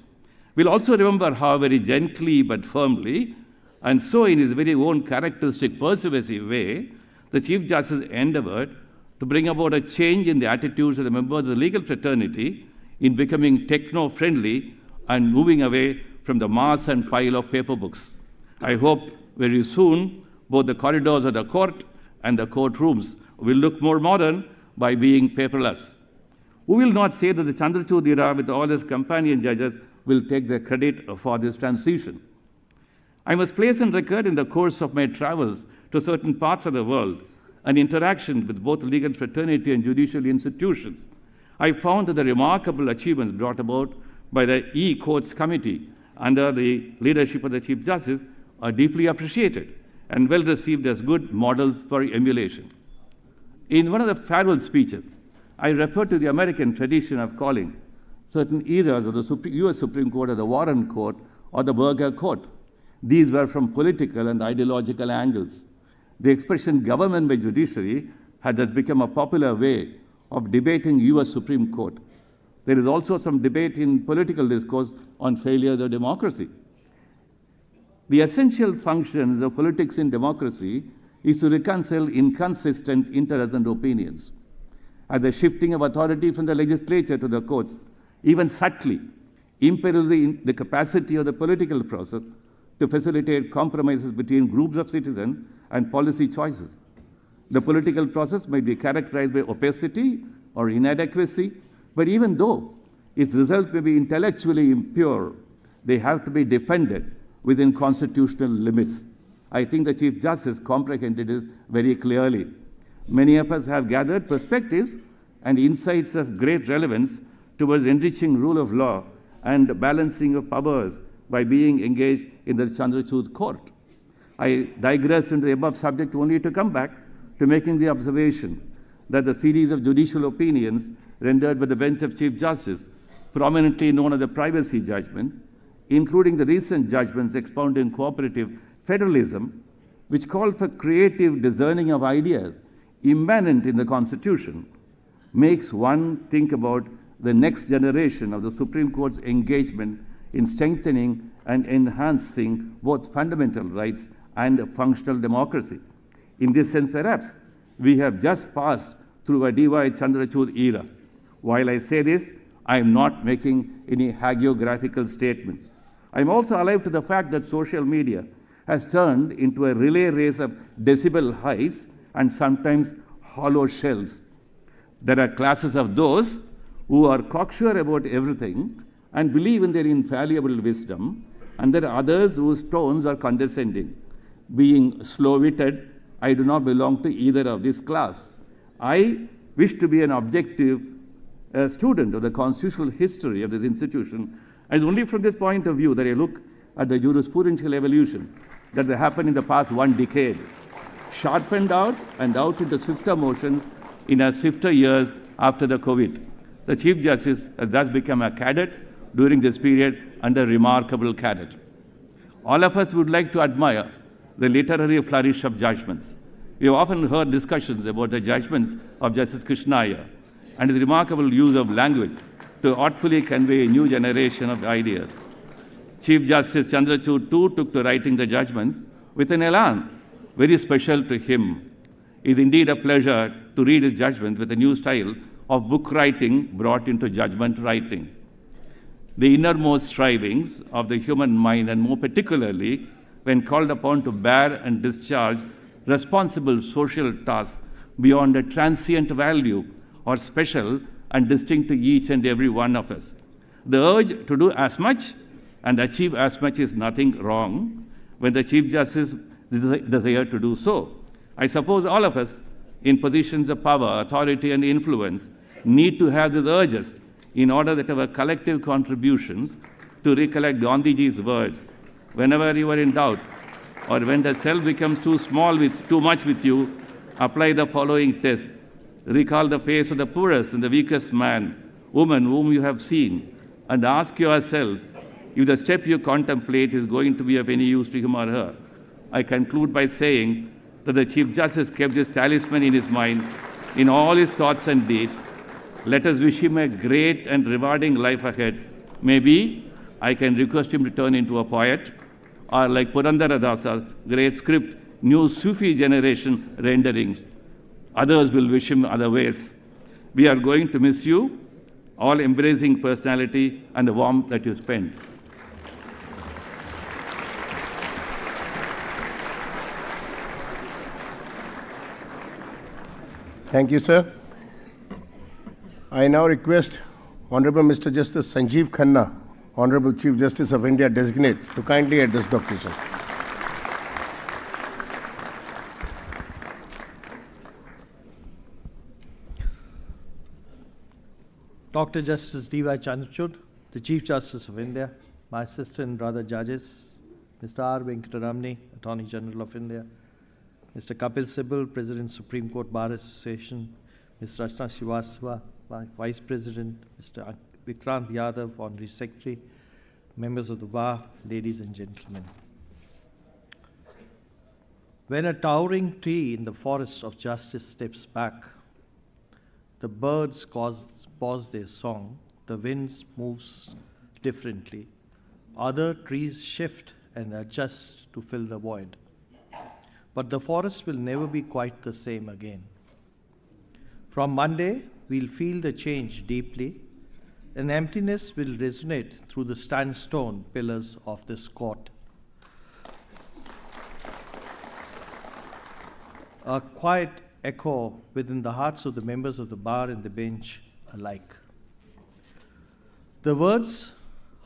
We'll also remember how very gently but firmly, and so in his very own characteristic persuasive way, the Chief Justice endeavored to bring about a change in the attitudes of the members of the legal fraternity in becoming techno-friendly and moving away from the mass and pile of paper books. I hope very soon both the corridors of the court and the courtrooms will look more modern by being paperless. We will not say that the Chandrachud era with all its companion judges will take the credit for this transition. I must place on record in the course of my travels to certain parts of the world and interaction with both legal fraternity and judicial institutions, I found that the remarkable achievements brought about by the E-Courts Committee under the leadership of the Chief Justice are deeply appreciated and well received as good models for emulation. In one of the farewell speeches, I referred to the American tradition of calling certain eras of the US Supreme Court as the Warren Court or the Burger Court. These were from political and ideological angles. The expression government by judiciary had thus become a popular way of debating US Supreme Court. There is also some debate in political discourse on failures of democracy. The essential functions of politics in democracy is to reconcile inconsistent interests and opinions. As the shifting of authority from the legislature to the courts, even subtly, imperils the capacity of the political process to facilitate compromises between groups of citizens and policy choices. The political process may be characterized by opacity or inadequacy, but even though its results may be intellectually impure, they have to be defended within constitutional limits. I think the Chief Justice comprehended it very clearly. Many of us have gathered perspectives and insights of great relevance towards enriching rule of law and balancing of powers by being engaged in the Chandrachud court. I digress into the above subject only to come back to making the observation that the series of judicial opinions rendered by the bench of Chief Justice, prominently known as the privacy judgment, including the recent judgments expounding cooperative federalism, which call for creative discerning of ideas immanent in the Constitution, makes one think about the next generation of the Supreme Court's engagement in strengthening and enhancing both fundamental rights and functional democracy. In this sense, perhaps, we have just passed through a D.Y. Chandrachud era. While I say this, I am not making any hagiographical statement. I am also alive to the fact that social media has turned into a relay race of decibel heights and sometimes hollow shells. There are classes of those who are cocksure about everything and believe in their infallible wisdom, and there are others whose tones are condescending. Being slow-witted, I do not belong to either of this class. I wish to be an objective student of the constitutional history of this institution, and it's only from this point of view that I look at the jurisprudential evolution that has happened in the past 1 decade, sharpened out and out into swifter motions in our swifter years after the COVID. The Chief Justice has thus become a cadet during this period and a remarkable cadet. All of us would like to admire the literary flourish of judgments. We have often heard discussions about the judgments of Justice Krishna Iyer. and his remarkable use of language to artfully convey a new generation of ideas. Chief Justice Chandrachud too took to writing the judgment with an elan very special to him. It is indeed a pleasure to read his judgment with a new style of book writing brought into judgment writing. The innermost strivings of the human mind, and more particularly when called upon to bear and discharge responsible social tasks beyond a transient value, are special and distinct to each and every one of us. The urge to do as much and achieve as much is nothing wrong when the Chief Justice desires to do so. I suppose all of us in positions of power, authority, and influence need to have these urges in order that our collective contributions to recollect Gandhiji's words, whenever you are in doubt, or when the self becomes too much with you, apply the following test. Recall the face of the poorest and the weakest man, woman whom you have seen, and ask yourself if the step you contemplate is going to be of any use to him or her. I conclude by saying that the Chief Justice kept this talisman in his mind in all his thoughts and deeds. Let us wish him a great and rewarding life ahead. Maybe I can request him to turn into a poet, or like Purandara Dasa's great script, new Sufi generation renderings. Others will wish him other ways. We are going to miss you, all embracing personality and the warmth that you spend. Thank you, sir. I now request Honorable Mr. Justice Sanjeev Khanna, Honorable Chief Justice of India Designate, to kindly address the occasion. Dr. Justice D.Y. Chandrachud, the Chief Justice of India, my sister and brother judges, Mr. R. Venkataramani, Attorney General of India, Mr. Kapil Sibal, President, Supreme Court Bar Association, Ms. Rachna Srivastava, Vice President, Mr. Vikrant Yadav, Honorary Secretary, members of the Bar, ladies and gentlemen. When a towering tree in the forest of justice steps back, the birds pause their song, the winds moves differently, other trees shift and adjust to fill the void. But the forest will never be quite the same again. From Monday, we'll feel the change deeply. An emptiness will resonate through the sandstone pillars of this court. A quiet echo within the hearts of the members of the bar and the bench alike. The words,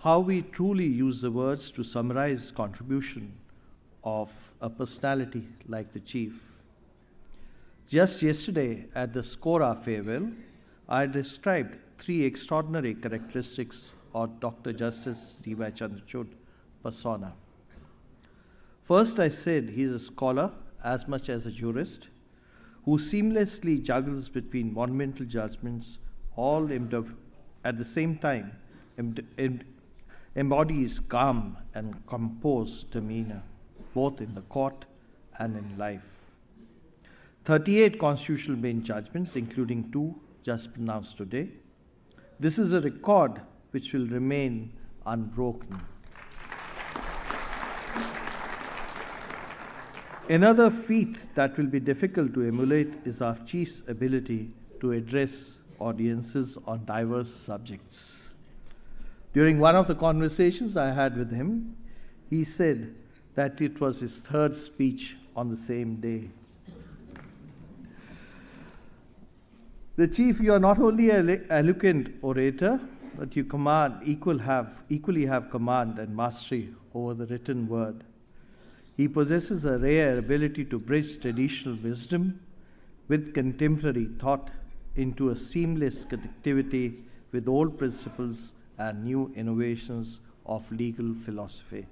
how we truly use the words to summarize contribution of a personality like the Chief. Just yesterday at the Skora farewell, I described 3 extraordinary characteristics of Dr. Justice D.Y. Chandrachud persona. First, I said he is a scholar as much as a jurist who seamlessly juggles between monumental judgments, all at the same time embodies calm and composed demeanor, both in the court and in life. 38 constitutional bench judgments, including 2 just pronounced today. This is a record which will remain unbroken. Another feat that will be difficult to emulate is our Chief's ability to address audiences on diverse subjects. During one of the conversations I had with him, he said that it was his 3rd speech on the same day. The Chief, you are not only an eloquent orator, but you equally have command and mastery over the written word. He possesses a rare ability to bridge traditional wisdom with contemporary thought into a seamless connectivity with old principles and new innovations of legal philosophy.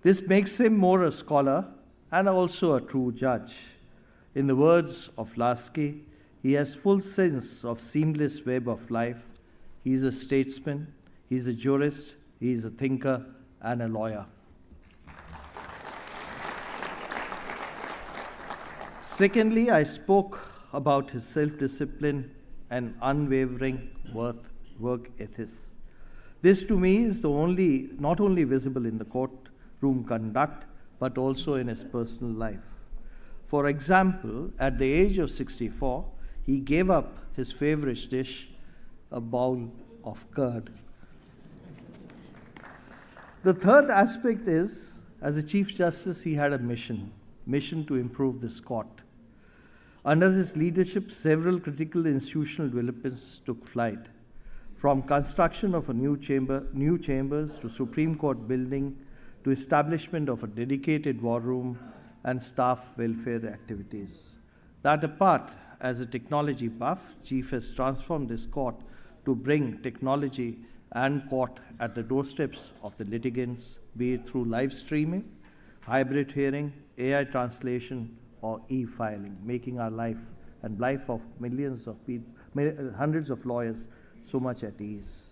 This makes him more a scholar and also a true judge. In the words of Lasky, he has full sense of seamless web of life. He is a statesman, he is a jurist, he is a thinker and a lawyer. Secondly, I spoke about his self-discipline and unwavering work ethics. This to me is not only visible in the courtroom conduct, but also in his personal life. For example, at the age of 64, he gave up his favorite dish, a bowl of curd. The third aspect is, as a Chief Justice, he had a mission to improve this court. Under his leadership, several critical institutional developments took flight, from construction of a new chambers to Supreme Court building to establishment of a dedicated war room and staff welfare activities. That apart, as a technology buff, Chief has transformed this court to bring technology and court at the doorsteps of the litigants, be it through live streaming, hybrid hearing, AI translation, or e-filing, making our life and life of millions of people, hundreds of lawyers, so much at ease.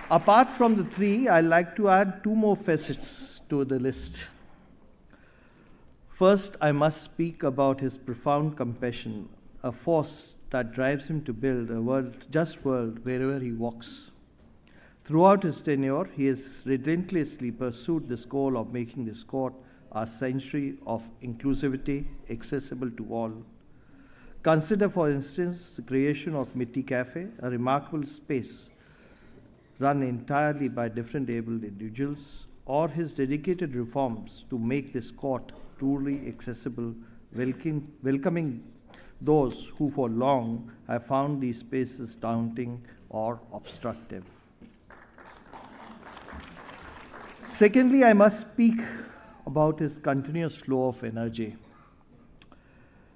Apart from the three, I'd like to add two more facets to the list. First, I must speak about his profound compassion, a force that drives him to build a just world wherever he walks. Throughout his tenure, he has relentlessly pursued this goal of making this court a sanctuary of inclusivity, accessible to all. Consider, for instance, the creation of Mitti Cafe, a remarkable space run entirely by different abled individuals, or his dedicated reforms to make this court truly accessible, welcoming those who for long have found these spaces daunting or obstructive. Secondly, I must speak about his continuous flow of energy.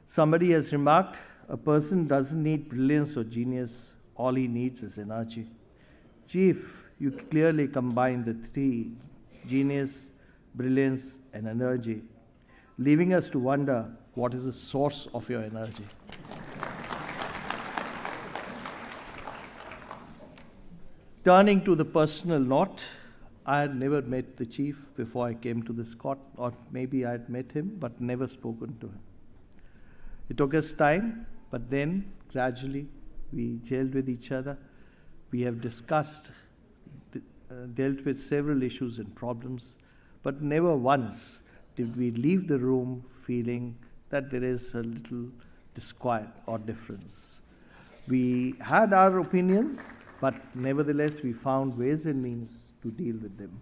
Somebody has remarked, a person doesn't need brilliance or genius, all he needs is energy. Chief, you clearly combine the three, genius, brilliance, and energy, leaving us to wonder what is the source of your energy. Turning to the personal note, I had never met the chief before I came to this court, or maybe I had met him but never spoken to him. It took us time, but then gradually we gelled with each other. We have discussed, dealt with several issues and problems, but never once did we leave the room feeling that there is a little disquiet or difference. We had our opinions, but nevertheless we found ways and means to deal with them.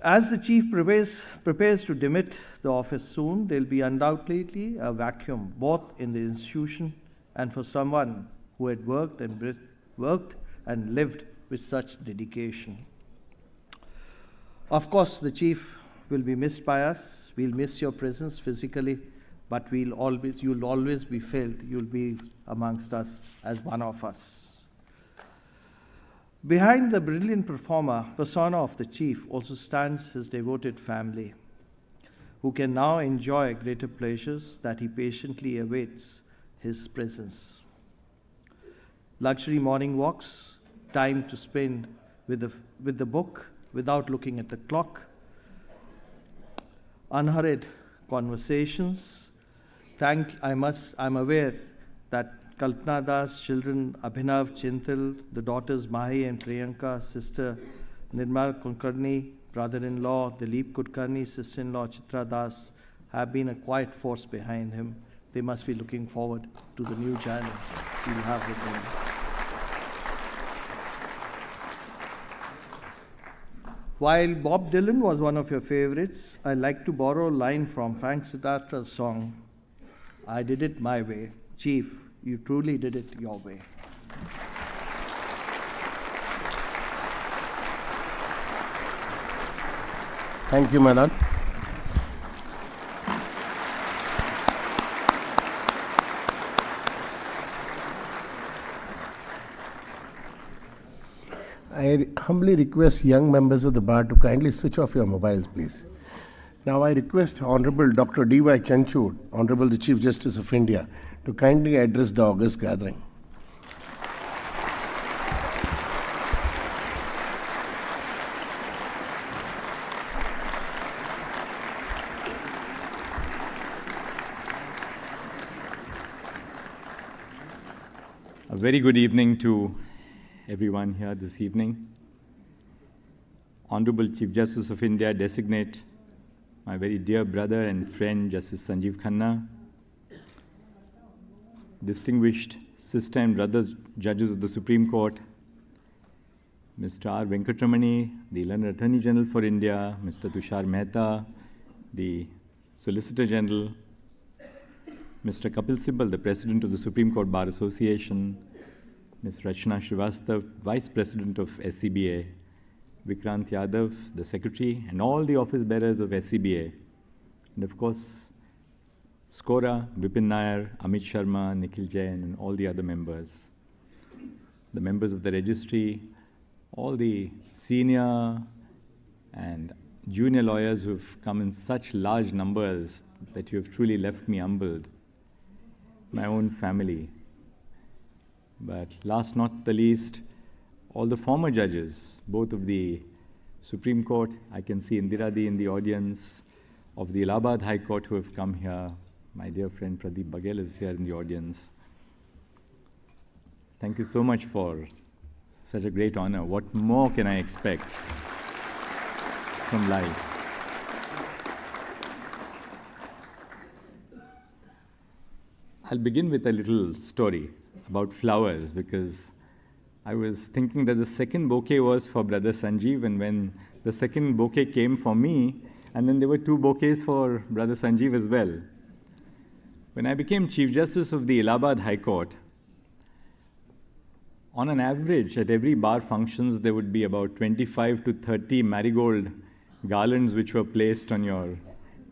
As the chief prepares to demit the office soon, there will be undoubtedly a vacuum, both in the institution and for someone who had worked and lived with such dedication. Of course, the chief will be missed by us. We'll miss your presence physically, but you'll always be felt. You'll be amongst us as one of us. Behind the brilliant persona of the chief also stands his devoted family, who can now enjoy greater pleasures that he patiently awaits his presence. Luxury morning walks, time to spend with the book without looking at the clock, unhurried conversations. I'm aware that Kalpana Das, children Abhinav, Chintal, the daughters Mahi and Priyanka, sister Nirmal Kulkarni, brother-in-law Dilip Kulkarni, sister-in-law Chitra Das, have been a quiet force behind him. They must be looking forward to the new journey we'll have with them. While Bob Dylan was one of your favorites, I like to borrow a line from Frank Sinatra's song, I Did It My Way. Chief, you truly did it your way. Thank you, Manan. I humbly request young members of the bar to kindly switch off your mobiles, please. Now I request Honorable Dr. D.Y. Chandrachud, Honorable the Chief Justice of India, to kindly address the august gathering. very good evening to everyone here this evening. Honorable Chief Justice of India designate, my very dear brother and friend Justice Sanjeev Khanna, distinguished sister and brother judges of the Supreme Court, Mr. R. Venkatramani, the Learned Attorney General for India, Mr. Tushar Mehta, the Solicitor General, Mr. Kapil Sibal, the President of the Supreme Court Bar Association, Ms. Rachna Srivastav, Vice President of SCBA, Vikrant Yadav, the Secretary, and all the office bearers of SCBA, and of course, Skora, Vipin Nair, Amit Sharma, Nikhil Jain, and all the other members, the members of the registry, all the senior and junior lawyers who've come in such large numbers that you have truly left me humbled, my own family. But last not the least, all the former judges, both of the Supreme Court, I can see Indiradi in the audience, of the Allahabad High Court who have come here. My dear friend Pradeep Baghel is here in the audience. Thank you so much for such a great honor. What more can I expect from life? I'll begin with a little story about flowers, because I was thinking that the second bouquet was for Brother Sanjeev, and when the second bouquet came for me, and then there were two bouquets for Brother Sanjeev as well. When I became Chief Justice of the Allahabad High Court, on an average, at every bar functions, there would be about 25 to 30 marigold garlands which were placed on your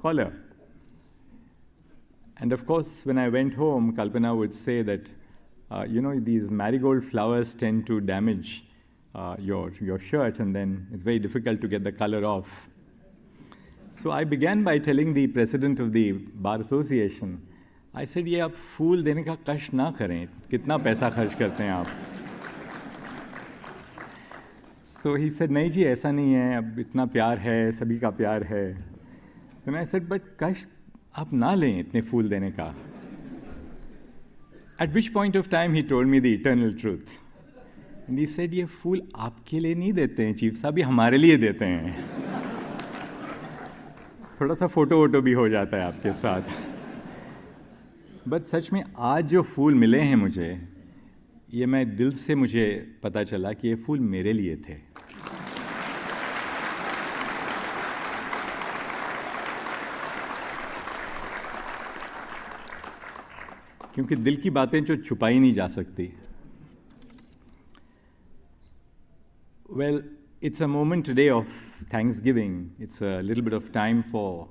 collar. And of course, when I went home, Kalpana would say that, these marigold flowers tend to damage your shirt, and then it's very difficult to get the color off. So I began by telling the president of the Bar Association, I said, ये आप फूल देने का कष्ट ना करें, कितना पैसा खर्च करते हैं आप? So he said, नहीं जी, ऐसा नहीं है, अब इतना प्यार है, सभी का प्यार है. Then I said, but कष्ट आप ना लें इतने फूल देने का. At which point of time he told me the eternal truth. And he said, ये फूल आपके लिए नहीं देते हैं चीफ साहब, ये हमारे लिए देते हैं. थोड़ा सा फोटो वोटो भी हो जाता है आपके साथ. बट सच में आज जो फूल मिले हैं मुझे, ये मैं दिल से मुझे पता चला कि ये फूल मेरे लिए थे. क्योंकि दिल की बातें जो छुपाई नहीं जा सकती. Well, it's a moment today of Thanksgiving. It's a little bit of time for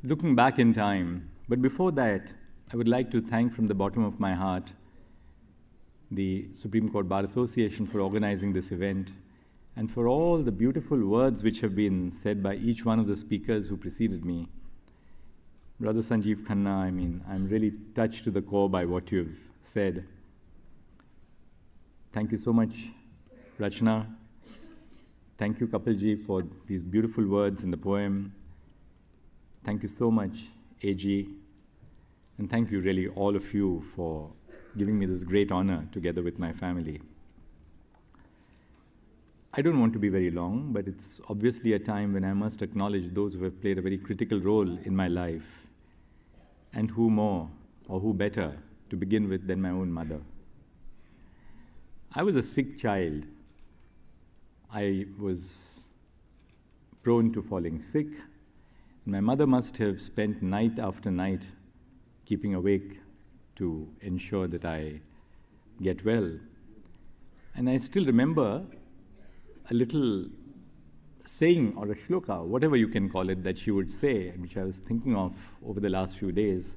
looking back in time. But before that, I would like to thank from the bottom of my heart the Supreme Court Bar Association for organizing this event, and for all the beautiful words which have been said by each one of the speakers who preceded me. Brother Sanjeev Khanna, I'm really touched to the core by what you've said. Thank you so much, Rachna. Thank you, Kapilji, for these beautiful words in the poem. Thank you so much, AG. And thank you, really, all of you, for giving me this great honor together with my family. I don't want to be very long, but it's obviously a time when I must acknowledge those who have played a very critical role in my life. And who more, or who better, to begin with than my own mother. I was a sick child. I was prone to falling sick. My mother must have spent night after night keeping awake to ensure that I get well. And I still remember a little saying or a shloka, whatever you can call it, that she would say, which I was thinking of over the last few days.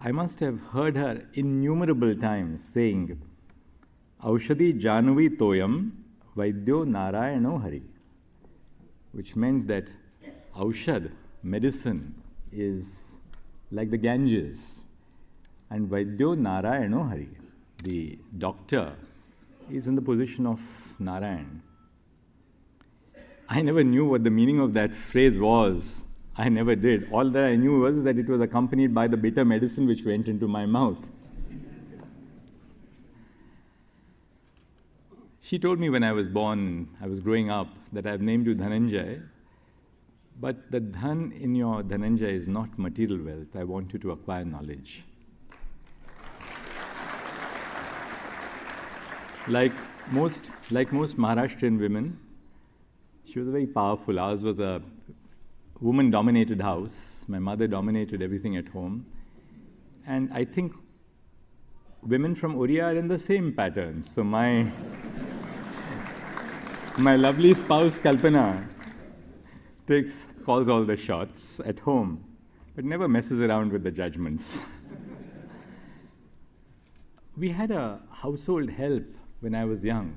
I must have heard her innumerable times saying, Aushadhi Janvi Toyam Vaidyo Narayano Hari, which meant that Aushad, medicine, is like the Ganges, and Vaidyo Narayano Hari, the doctor, is in the position of Narayan. I never knew what the meaning of that phrase was. I never did. All that I knew was that it was accompanied by the bitter medicine which went into my mouth. She told me when I was born, I was growing up, that I've named you Dhananjay, but the dhan in your Dhananjay is not material wealth. I want you to acquire knowledge. Like most Maharashtrian women, she was very powerful. Ours was a woman-dominated house. My mother dominated everything at home. And I think women from Oriya are in the same pattern. So my lovely spouse, Kalpana, calls all the shots at home, but never messes around with the judgments. We had a household help when I was young.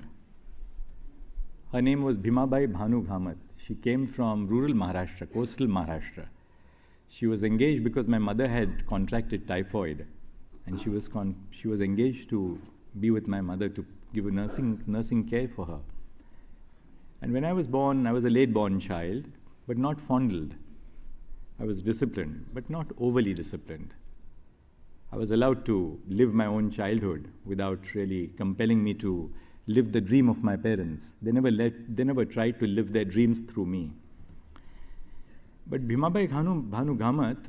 Her name was Bhimabai Bhanu Ghamat. She came from rural Maharashtra, coastal Maharashtra. She was engaged because my mother had contracted typhoid, and she was engaged to be with my mother to give a nursing care for her. And when I was born, I was a late-born child, but not fondled. I was disciplined, but not overly disciplined. I was allowed to live my own childhood without really compelling me to live the dream of my parents. They never tried to live their dreams through me. But Bhimabai Bhanu Ghamat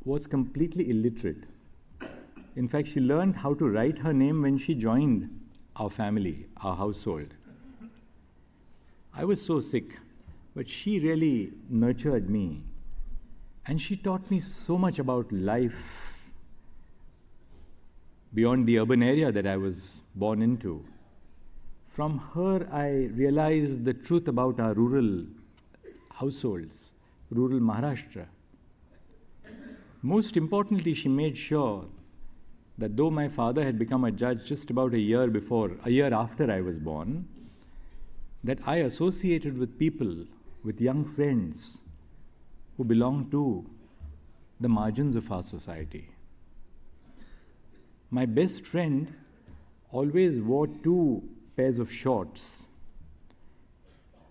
was completely illiterate. In fact, she learned how to write her name when she joined our family, our household. I was so sick, but she really nurtured me. And she taught me so much about life beyond the urban area that I was born into. From her, I realized the truth about our rural households, rural Maharashtra. Most importantly, she made sure that though my father had become a judge just about a year after I was born, that I associated with people, with young friends who belonged to the margins of our society. My best friend always wore 2 pairs of shorts.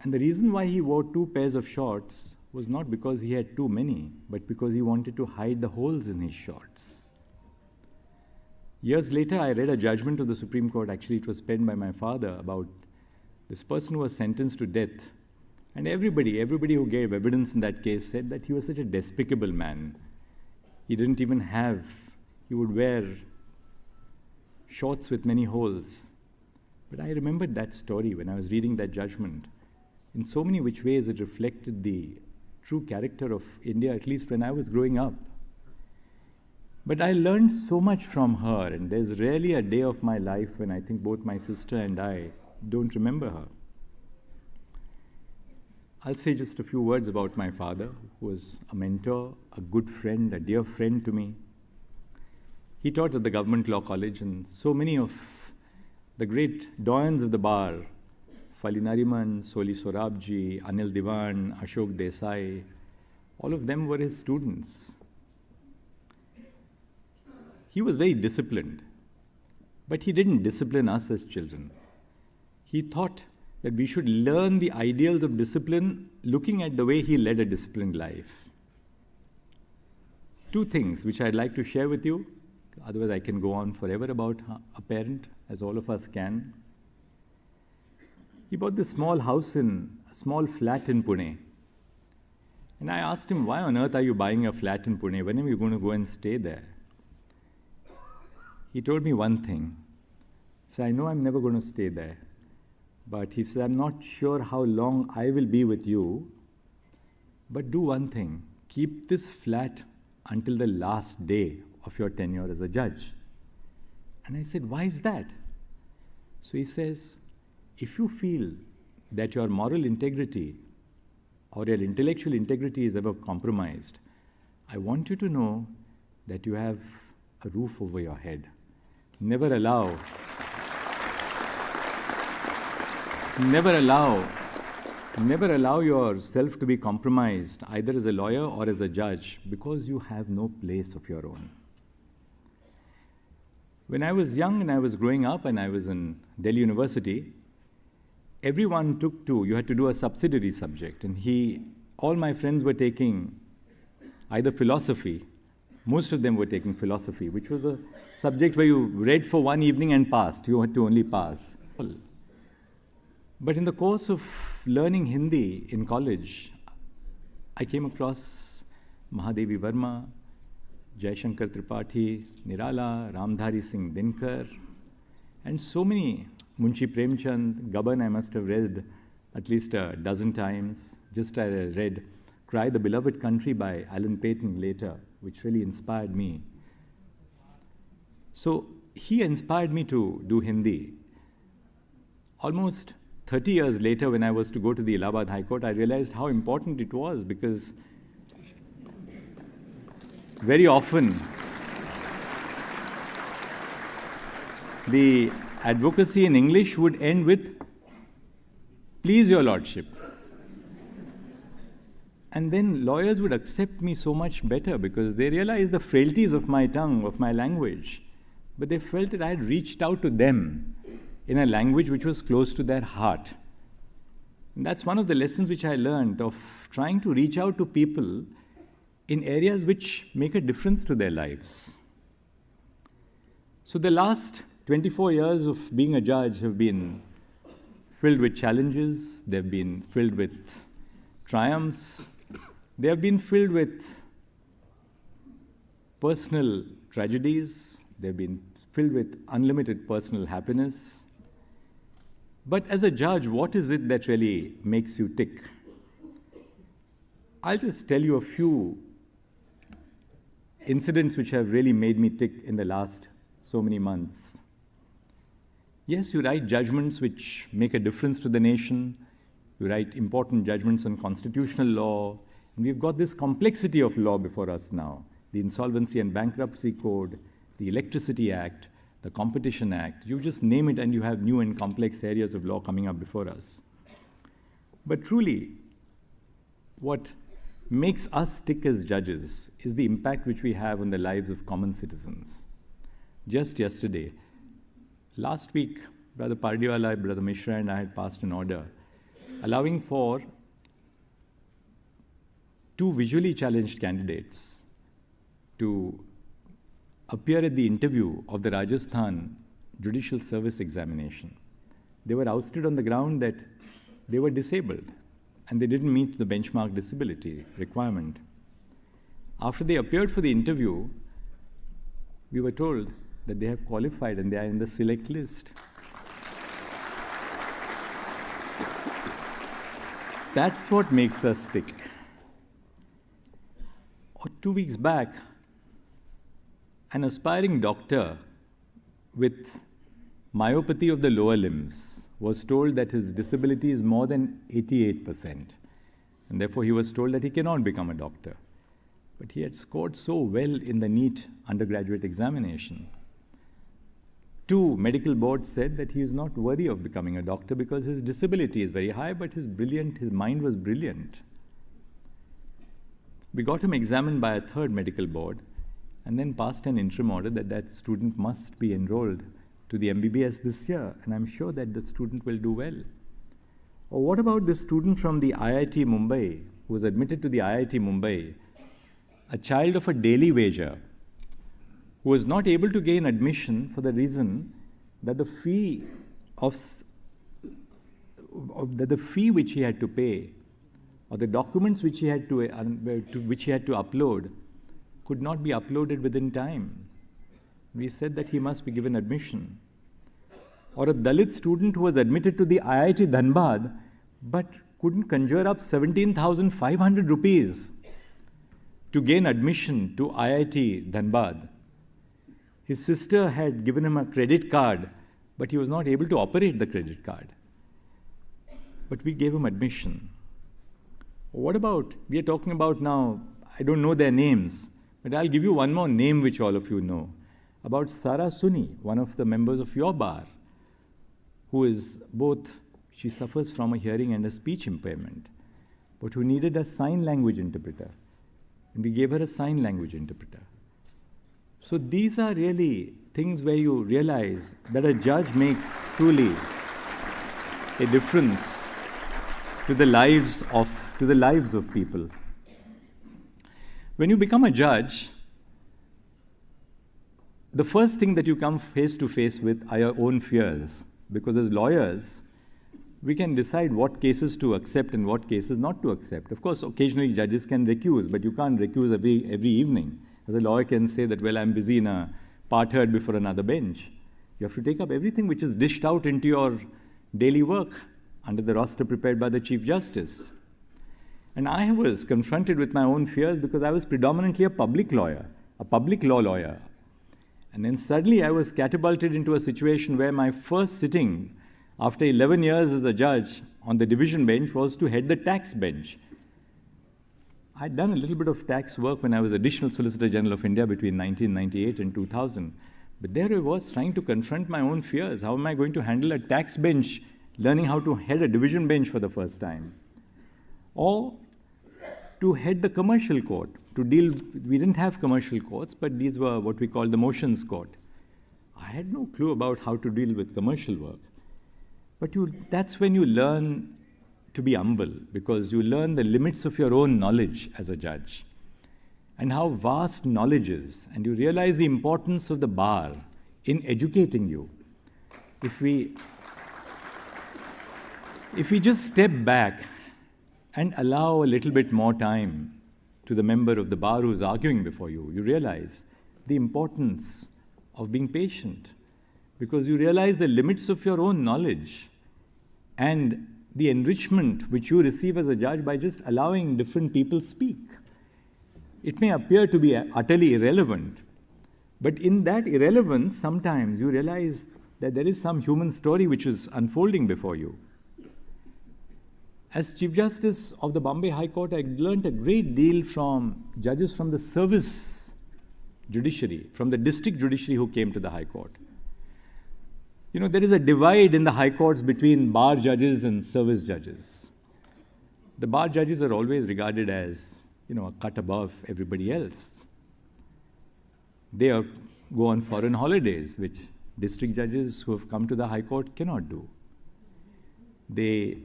And the reason why he wore 2 pairs of shorts was not because he had too many, but because he wanted to hide the holes in his shorts. Years later, I read a judgment of the Supreme Court. Actually, it was penned by my father about this person who was sentenced to death. And everybody who gave evidence in that case said that he was such a despicable man. He would wear shorts with many holes. But I remembered that story when I was reading that judgment. In so many which ways it reflected the true character of India, at least when I was growing up. But I learned so much from her, and there's rarely a day of my life when I think both my sister and I don't remember her. I'll say just a few words about my father, who was a mentor, a good friend, a dear friend to me. He taught at the Government Law College, and so many of the great doyens of the bar, Fali Nariman, Soli Sorabji, Anil Diwan, Ashok Desai, all of them were his students. He was very disciplined, but he didn't discipline us as children. He thought that we should learn the ideals of discipline looking at the way he led a disciplined life. 2 things which I'd like to share with you, otherwise I can go on forever about a parent, as all of us can. He bought this small flat in Pune. And I asked him, why on earth are you buying a flat in Pune? When are you going to go and stay there? He told me one thing. He said, I know I'm never going to stay there. But he said, I'm not sure how long I will be with you. But do one thing. Keep this flat until the last day of your tenure as a judge. And I said, why is that? So he says, if you feel that your moral integrity or your intellectual integrity is ever compromised, I want you to know that you have a roof over your head. Never allow yourself to be compromised, either as a lawyer or as a judge, because you have no place of your own. When I was young and I was growing up and I was in Delhi University, everyone you had to do a subsidiary subject, and all my friends were taking either philosophy. Most of them were taking philosophy, which was a subject where you read for one evening and passed. You had to only pass. But in the course of learning Hindi in college, I came across Mahadevi Verma, Jaishankar Tripathi, Nirala, Ramdhari Singh Dinkar, and so many. Munshi Premchand, Gaban I must have read at least a dozen times. Just I read Cry the Beloved Country by Alan Paton later, which really inspired me. So he inspired me to do Hindi. Almost 30 years later, when I was to go to the Allahabad High Court, I realized how important it was, because very often the advocacy in English would end with, "Please, Your Lordship." And then lawyers would accept me so much better because they realized the frailties of my tongue, of my language, but they felt that I had reached out to them in a language which was close to their heart. And that's one of the lessons which I learned, of trying to reach out to people in areas which make a difference to their lives. So the last 24 years of being a judge have been filled with challenges, they've been filled with triumphs, they have been filled with personal tragedies, they've been filled with unlimited personal happiness. But as a judge, what is it that really makes you tick? I'll just tell you a few incidents which have really made me tick in the last so many months. Yes, you write judgments which make a difference to the nation. You write important judgments on constitutional law. And we've got this complexity of law before us now. The Insolvency and Bankruptcy Code, the Electricity Act, the Competition Act. You just name it and you have new and complex areas of law coming up before us. But truly, what makes us tick as judges is the impact which we have on the lives of common citizens. Just yesterday, last week, Brother Pardiwala, Brother Mishra and I had passed an order allowing for 2 visually challenged candidates to appear at the interview of the Rajasthan Judicial Service Examination. They were ousted on the ground that they were disabled and they didn't meet the benchmark disability requirement. After they appeared for the interview, we were told that they have qualified and they are in the select list. That's what makes us tick. 2 weeks back, an aspiring doctor with myopathy of the lower limbs was told that his disability is more than 88%, and therefore he was told that he cannot become a doctor. But he had scored so well in the NEET undergraduate examination. 2 medical boards said that he is not worthy of becoming a doctor because his disability is very high, but his mind was brilliant. We got him examined by a 3rd medical board and then passed an interim order that that student must be enrolled to the MBBS this year, and I'm sure that the student will do well. Or what about the student from the IIT Mumbai who was admitted to the IIT Mumbai, a child of a daily wager, who was not able to gain admission for the reason that the fee which he had to pay, or the documents which he had to upload, could not be uploaded within time. We said that he must be given admission. Or a Dalit student who was admitted to the IIT Dhanbad but couldn't conjure up 17,500 rupees to gain admission to IIT Dhanbad. His sister had given him a credit card, but he was not able to operate the credit card. But we gave him admission. What about, we are talking about now, I don't know their names, but I'll give you one more name which all of you know, about Sara Suni, one of the members of your bar, who is both, she suffers from a hearing and a speech impairment, but who needed a sign language interpreter. And we gave her a sign language interpreter. So these are really things where you realize that a judge makes truly a difference to the lives of people. When you become a judge, the first thing that you come face to face with are your own fears, because as lawyers, we can decide what cases to accept and what cases not to accept. Of course, occasionally judges can recuse, but you can't recuse every evening. As a lawyer can say that, well, I'm busy in a part heard before another bench. You have to take up everything which is dished out into your daily work under the roster prepared by the Chief Justice. And I was confronted with my own fears because I was predominantly a public lawyer, a public law lawyer. And then suddenly I was catapulted into a situation where my first sitting after 11 years as a judge on the division bench was to head the tax bench. I'd done a little bit of tax work when I was Additional Solicitor General of India between 1998 and 2000. But there I was trying to confront my own fears. How am I going to handle a tax bench, learning how to head a division bench for the first time? Or to head the commercial court, to deal, we didn't have commercial courts, but these were what we call the motions court. I had no clue about how to deal with commercial work. But that's when you learn to be humble, because you learn the limits of your own knowledge as a judge and how vast knowledge is, and you realize the importance of the bar in educating you. If we just step back and allow a little bit more time to the member of the bar who's arguing before you, you realize the importance of being patient, because you realize the limits of your own knowledge and the enrichment which you receive as a judge by just allowing different people speak. It may appear to be utterly irrelevant, but in that irrelevance, sometimes you realize that there is some human story which is unfolding before you. As Chief Justice of the Bombay High Court, I learned a great deal from judges from the service judiciary, from the district judiciary who came to the High Court. You know, there is a divide in the High Courts between bar judges and service judges. The bar judges are always regarded as, you know, a cut above everybody else. They go on foreign holidays, which district judges who have come to the High Court cannot do. They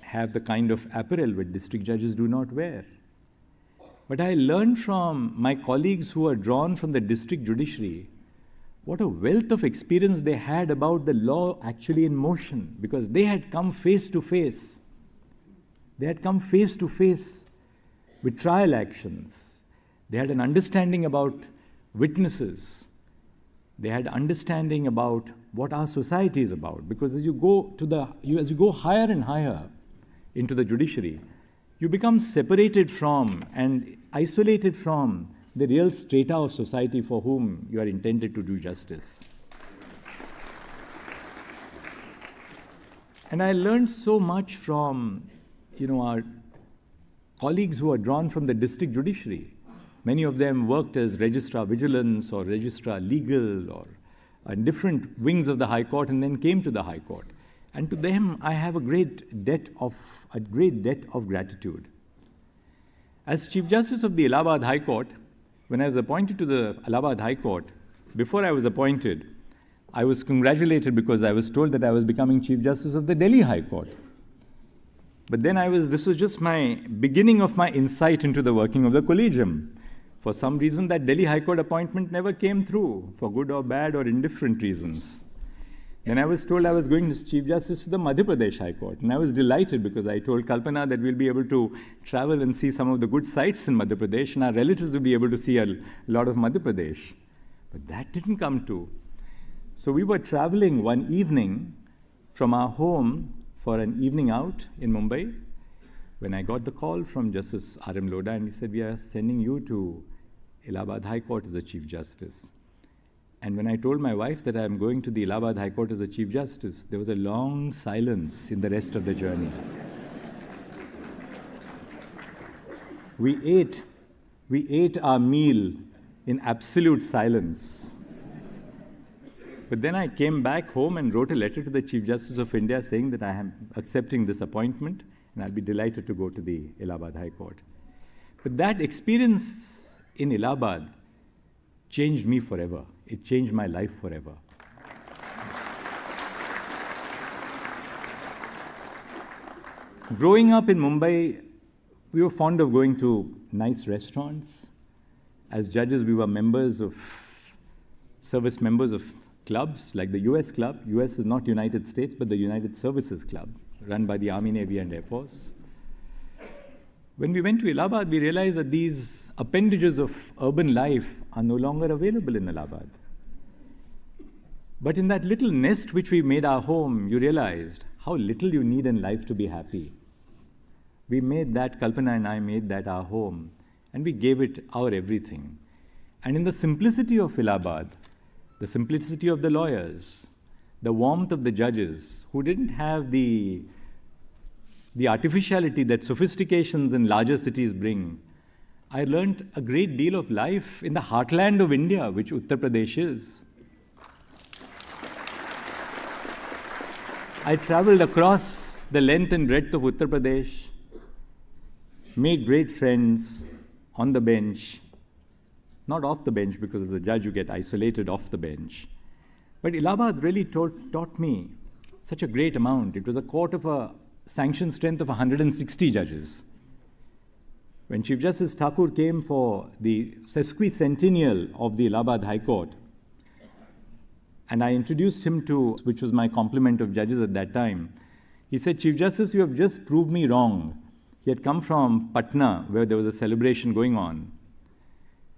have the kind of apparel which district judges do not wear. But I learned from my colleagues who are drawn from the district judiciary what a wealth of experience they had about the law actually in motion, because they had come face to face. They had come face to face with trial actions. They had an understanding about witnesses. They had understanding about what our society is about, because as you go higher and higher into the judiciary, you become separated from and isolated from the real strata of society for whom you are intended to do justice. And I learned so much from, our colleagues who are drawn from the district judiciary. Many of them worked as Registrar Vigilance or Registrar Legal or in different wings of the High Court and then came to the High Court. And to them, I have a great debt of gratitude. As Chief Justice of the Allahabad High Court, when I was appointed to the Allahabad High Court, before I was appointed, I was congratulated because I was told that I was becoming Chief Justice of the Delhi High Court. But then this was just my beginning of my insight into the working of the collegium. For some reason, that Delhi High Court appointment never came through, for good or bad or indifferent reasons. Then I was told I was going as Chief Justice to the Madhya Pradesh High Court. And I was delighted because I told Kalpana that we'll be able to travel and see some of the good sites in Madhya Pradesh, and our relatives will be able to see a lot of Madhya Pradesh. But that didn't come true. So we were traveling one evening from our home for an evening out in Mumbai when I got the call from Justice R.M. Lodha, and he said, we are sending you to Allahabad High Court as a Chief Justice. And when I told my wife that I am going to the Allahabad High Court as a Chief Justice, there was a long silence in the rest of the journey. We ate our meal in absolute silence. But then I came back home and wrote a letter to the Chief Justice of India saying that I am accepting this appointment and I'll be delighted to go to the Allahabad High Court. But that experience in Allahabad changed me forever. It changed my life forever. Growing up in Mumbai, we were fond of going to nice restaurants. As judges, we were service members of clubs like the US Club. US is not United States, but the United Services Club. run by the Army, Navy and Air Force. When we went to Allahabad, we realized that these appendages of urban life are no longer available in Allahabad. But in that little nest which we made our home, you realized how little you need in life to be happy. We made that, Kalpana and I made that our home, and we gave it our everything. And in the simplicity of Allahabad, the simplicity of the lawyers, the warmth of the judges, who didn't have the artificiality that sophistications in larger cities bring, I learned a great deal of life in the heartland of India, which Uttar Pradesh is. I traveled across the length and breadth of Uttar Pradesh, made great friends on the bench, not off the bench, because as a judge you get isolated off the bench. But Allahabad really taught me such a great amount. It was a court of a sanctioned strength of 160 judges. When Chief Justice Thakur came for the sesquicentennial of the Allahabad High Court, and I introduced him to, which was my complement of judges at that time, he said, "Chief Justice, you have just proved me wrong." He had come from Patna, where there was a celebration going on.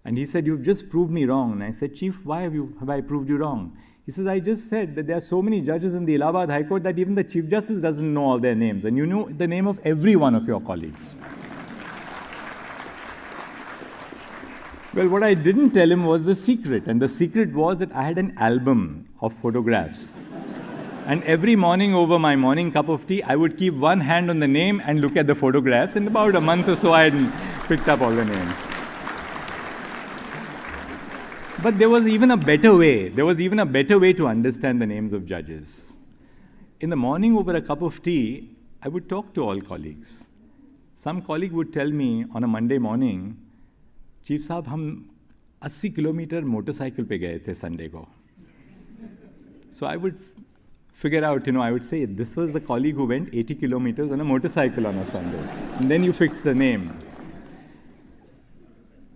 And he said, "You've just proved me wrong." And I said, "Chief, why have I proved you wrong?" He says, "I just said that there are so many judges in the Allahabad High Court that even the Chief Justice doesn't know all their names. And you know the name of every one of your colleagues." Well, what I didn't tell him was the secret. And the secret was that I had an album of photographs. And every morning over my morning cup of tea, I would keep one hand on the name and look at the photographs. In about a month or so, I had picked up all the names. But there was even a better way. There was even a better way to understand the names of judges. In the morning over a cup of tea, I would talk to all colleagues. Some colleague would tell me on a Monday morning, "Chief Saab, hum 80 kilometer motorcycle pe gaye the Sunday ko." So I would figure out, I would say, this was the colleague who went 80 kilometers on a motorcycle on a Sunday. And then you fix the name.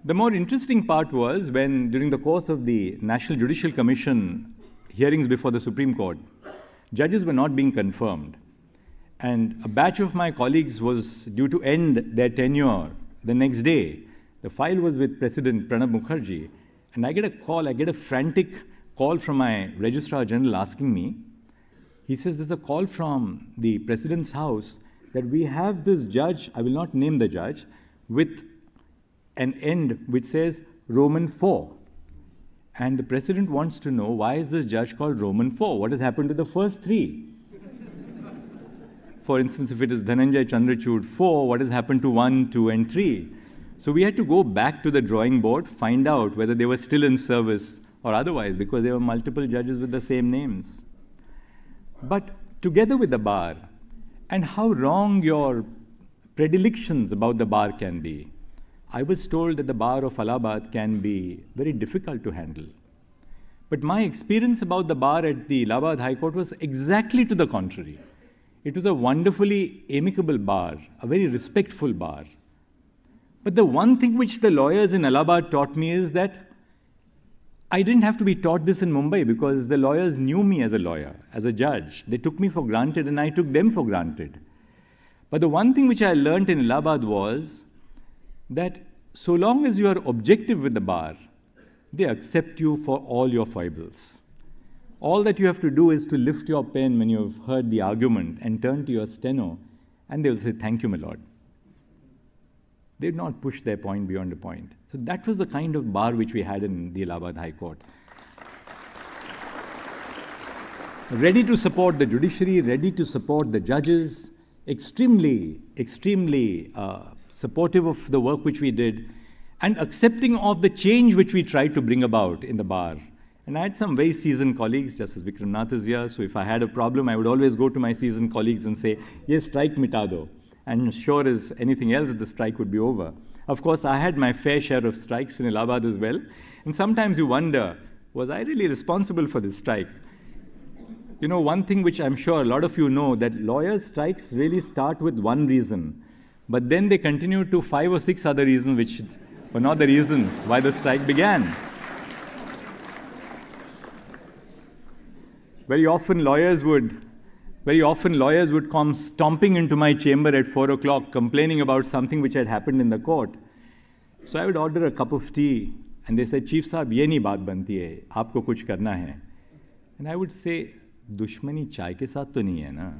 The more interesting part was when, during the course of the National Judicial Commission hearings before the Supreme Court, judges were not being confirmed. And a batch of my colleagues was due to end their tenure the next day. The file was with President Pranab Mukherjee. And I get a frantic call from my Registrar General asking me, he says, "There's a call from the President's house that we have this judge," I will not name the judge, "with an end which says Roman 4. And the President wants to know, why is this judge called Roman 4? What has happened to the first 3? For instance, if it is Dhananjay Chandrachud 4, what has happened to 1, 2, and 3? So we had to go back to the drawing board, find out whether they were still in service or otherwise, because there were multiple judges with the same names. But together with the bar, and how wrong your predilections about the bar can be, I was told that the bar of Allahabad can be very difficult to handle. But my experience about the bar at the Allahabad High Court was exactly to the contrary. It was a wonderfully amicable bar, a very respectful bar. But the one thing which the lawyers in Allahabad taught me is that I didn't have to be taught this in Mumbai, because the lawyers knew me as a lawyer, as a judge. They took me for granted and I took them for granted. But the one thing which I learned in Allahabad was that so long as you are objective with the bar, they accept you for all your foibles. All that you have to do is to lift your pen when you have heard the argument and turn to your steno, and they will say, "Thank you, my lord." They did not push their point beyond a point. So that was the kind of bar which we had in the Allahabad High Court. Ready to support the judiciary, ready to support the judges, extremely supportive of the work which we did, and accepting of the change which we tried to bring about in the bar. And I had some very seasoned colleagues, just as Vikram Nath is here, so if I had a problem, I would always go to my seasoned colleagues and say, "Yes, strike mita do." And sure as anything else, the strike would be over. Of course, I had my fair share of strikes in Allahabad as well. And sometimes you wonder, was I really responsible for this strike? One thing which I'm sure a lot of you know, that lawyers' strikes really start with one reason, but then they continue to 5 or 6 other reasons which were not the reasons why the strike began. Very often lawyers would, Very often lawyers would come stomping into my chamber at 4 o'clock complaining about something which had happened in the court. So I would order a cup of tea and they said, Chief Saab, ye nahi baat banti hai, aapko kuch karna hai. And I would say, dushmani chai ke saath to nahi hai na.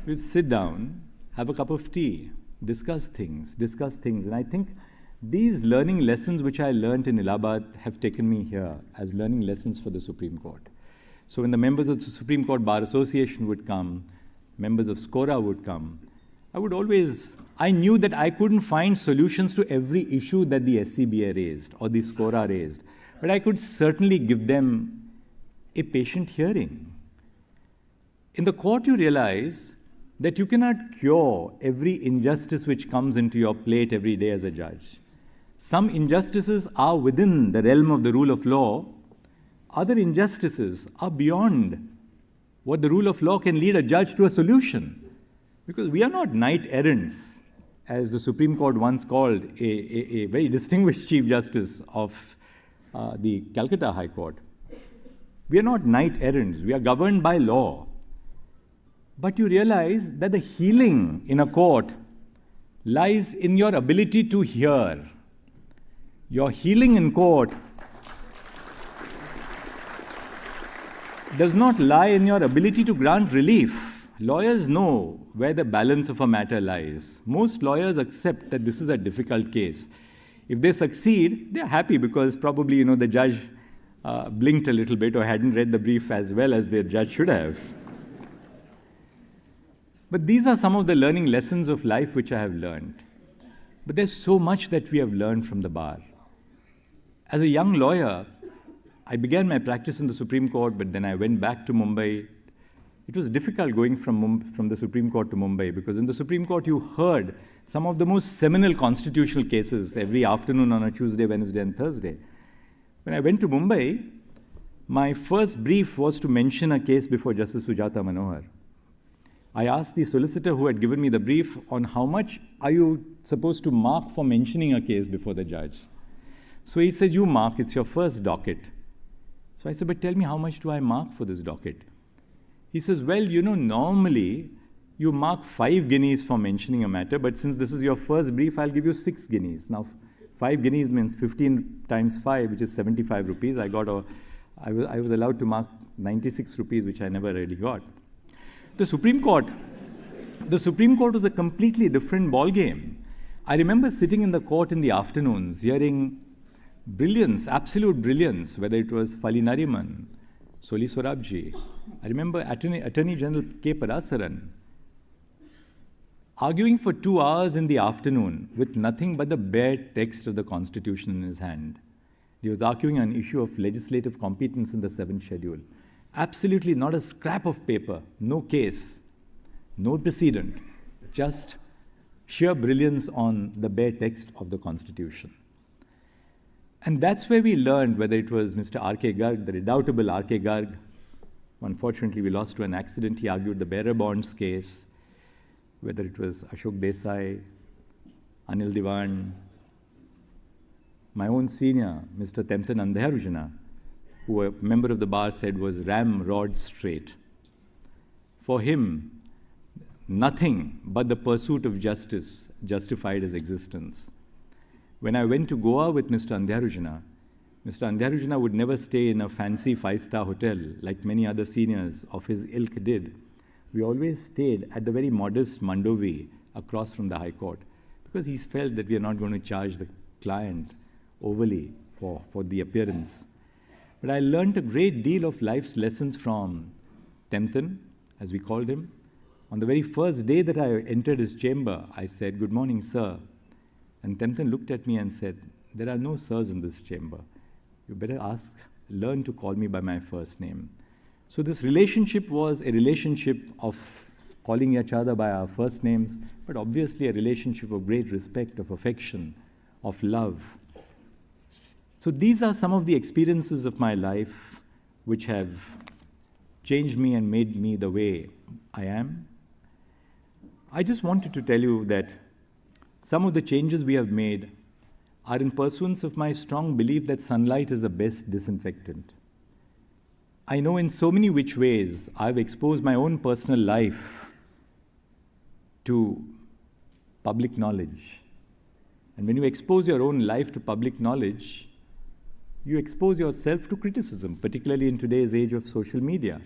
We'd sit down, have a cup of tea, discuss things. And I think these learning lessons which I learnt in Allahabad have taken me here as learning lessons for the Supreme Court. So when the members of the Supreme Court Bar Association would come, members of SCORA would come, I knew that I couldn't find solutions to every issue that the SCBA raised or the SCORA raised, but I could certainly give them a patient hearing. In the court, you realize that you cannot cure every injustice which comes into your plate every day as a judge. Some injustices are within the realm of the rule of law. Other injustices are beyond what the rule of law can lead a judge to a solution. Because we are not knight errants, as the Supreme Court once called a very distinguished Chief Justice of the Calcutta High Court. We are not knight errants, we are governed by law. But you realize that the healing in a court lies in your ability to hear. Your healing in court does not lie in your ability to grant relief. Lawyers know where the balance of a matter lies. Most lawyers accept that this is a difficult case. If they succeed, they're happy because probably, the judge blinked a little bit or hadn't read the brief as well as the judge should have. But these are some of the learning lessons of life which I have learned. But there's so much that we have learned from the bar. As a young lawyer, I began my practice in the Supreme Court, but then I went back to Mumbai. It was difficult going from the Supreme Court to Mumbai because in the Supreme Court you heard some of the most seminal constitutional cases every afternoon on a Tuesday, Wednesday and Thursday. When I went to Mumbai, my first brief was to mention a case before Justice Sujata Manohar. I asked the solicitor who had given me the brief on how much are you supposed to mark for mentioning a case before the judge. So he said, you mark, it's your first docket. So I said, but tell me how much do I mark for this docket? He says, well, normally you mark 5 guineas for mentioning a matter, but since this is your first brief, I'll give you 6 guineas. Now, 5 guineas means 15 times 5, which is 75 rupees. I was allowed to mark 96 rupees, which I never really got. The Supreme Court was a completely different ballgame. I remember sitting in the court in the afternoons, hearing brilliance, absolute brilliance, whether it was Fali Nariman, Soli Sorabji. I remember Attorney General K. Parasaran arguing for 2 hours in the afternoon with nothing but the bare text of the Constitution in his hand. He was arguing an issue of legislative competence in the 7th schedule. Absolutely not a scrap of paper, no case, no precedent, just sheer brilliance on the bare text of the Constitution. And that's where we learned, whether it was Mr. R.K. Garg, the redoubtable R.K. Garg. Unfortunately, we lost to an accident. He argued the bearer bonds case, whether it was Ashok Desai, Anil Diwan, my own senior, Mr. Temten Andhyarujana, who a member of the bar said was ramrod straight. For him, nothing but the pursuit of justice justified his existence. When I went to Goa with Mr. Andhyarujana would never stay in a fancy 5-star hotel like many other seniors of his ilk did. We always stayed at the very modest Mandovi across from the High Court because he felt that we are not going to charge the client overly for the appearance. But I learned a great deal of life's lessons from Temten, as we called him. On the very first day that I entered his chamber, I said, "Good morning, sir." And Temten looked at me and said, "There are no sirs in this chamber. You better learn to call me by my first name." So this relationship was a relationship of calling each other by our first names, but obviously a relationship of great respect, of affection, of love. So these are some of the experiences of my life which have changed me and made me the way I am. I just wanted to tell you that some of the changes we have made are in pursuance of my strong belief that sunlight is the best disinfectant. I know in so many which ways I've exposed my own personal life to public knowledge. And when you expose your own life to public knowledge, you expose yourself to criticism, particularly in today's age of social media.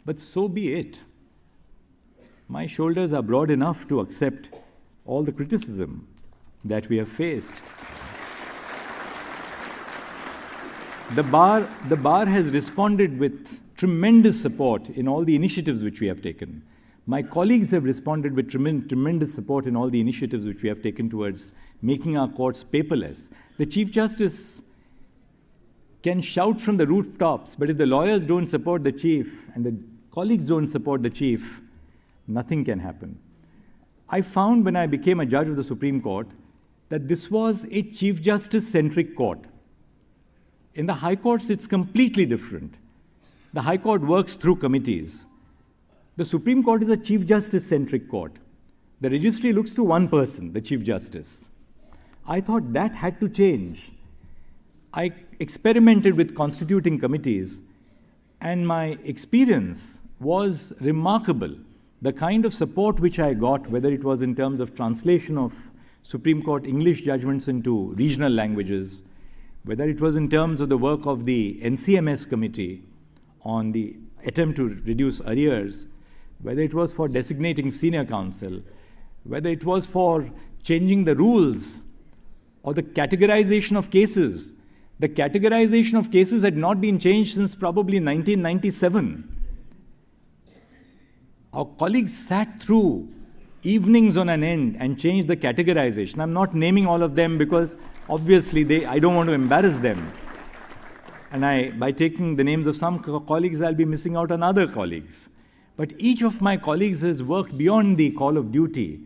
But so be it. My shoulders are broad enough to accept all the criticism that we have faced. The bar has responded with tremendous support in all the initiatives which we have taken. My colleagues have responded with tremendous support in all the initiatives which we have taken towards making our courts paperless. The Chief Justice can shout from the rooftops, but if the lawyers don't support the Chief and the colleagues don't support the Chief, nothing can happen. I found when I became a judge of the Supreme Court that this was a Chief Justice-centric court. In the High Courts, it's completely different. The High Court works through committees. The Supreme Court is a Chief Justice-centric court. The registry looks to one person, the Chief Justice. I thought that had to change. I experimented with constituting committees, and my experience was remarkable. The kind of support which I got, whether it was in terms of translation of Supreme Court English judgments into regional languages, whether it was in terms of the work of the NCMS committee on the attempt to reduce arrears, whether it was for designating senior counsel, whether it was for changing the rules or the categorization of cases. The categorization of cases had not been changed since probably 1997. Our colleagues sat through evenings on an end and changed the categorization. I'm not naming all of them because obviously I don't want to embarrass them. And by taking the names of some colleagues, I'll be missing out on other colleagues. But each of my colleagues has worked beyond the call of duty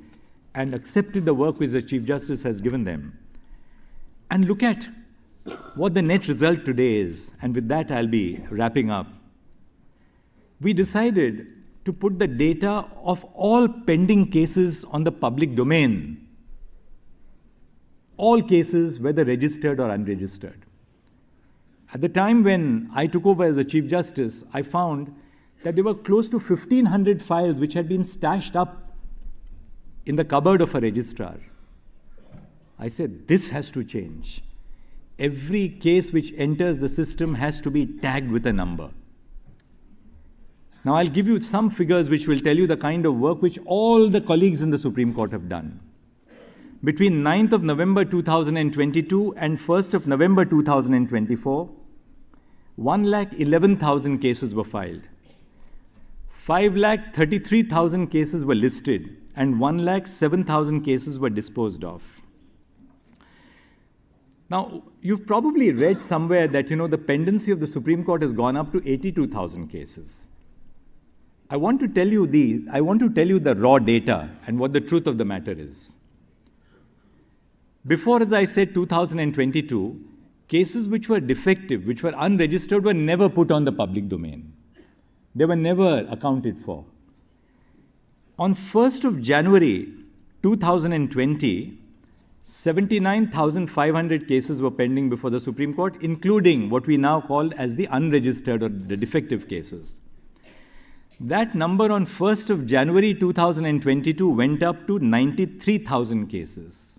and accepted the work which the Chief Justice has given them. And look at what the net result today is. And with that, I'll be wrapping up. We decided to put the data of all pending cases on the public domain. All cases, whether registered or unregistered. At the time when I took over as the Chief Justice, I found that there were close to 1,500 files which had been stashed up in the cupboard of a registrar. I said, this has to change. Every case which enters the system has to be tagged with a number. Now, I'll give you some figures which will tell you the kind of work which all the colleagues in the Supreme Court have done. Between 9th of November 2022 and 1st of November 2024, 1,11,000 cases were filed. 5,33,000 cases were listed and 1,07,000 cases were disposed of. Now, you've probably read somewhere that, the pendency of the Supreme Court has gone up to 82,000 cases. I want to tell you the raw data and what the truth of the matter is. Before, as I said, 2022, cases which were defective, which were unregistered, were never put on the public domain. They were never accounted for. On 1st of January 2020, 79,500 cases were pending before the Supreme Court, including what we now call as the unregistered or the defective cases. That number on 1st of January 2022 went up to 93,000 cases.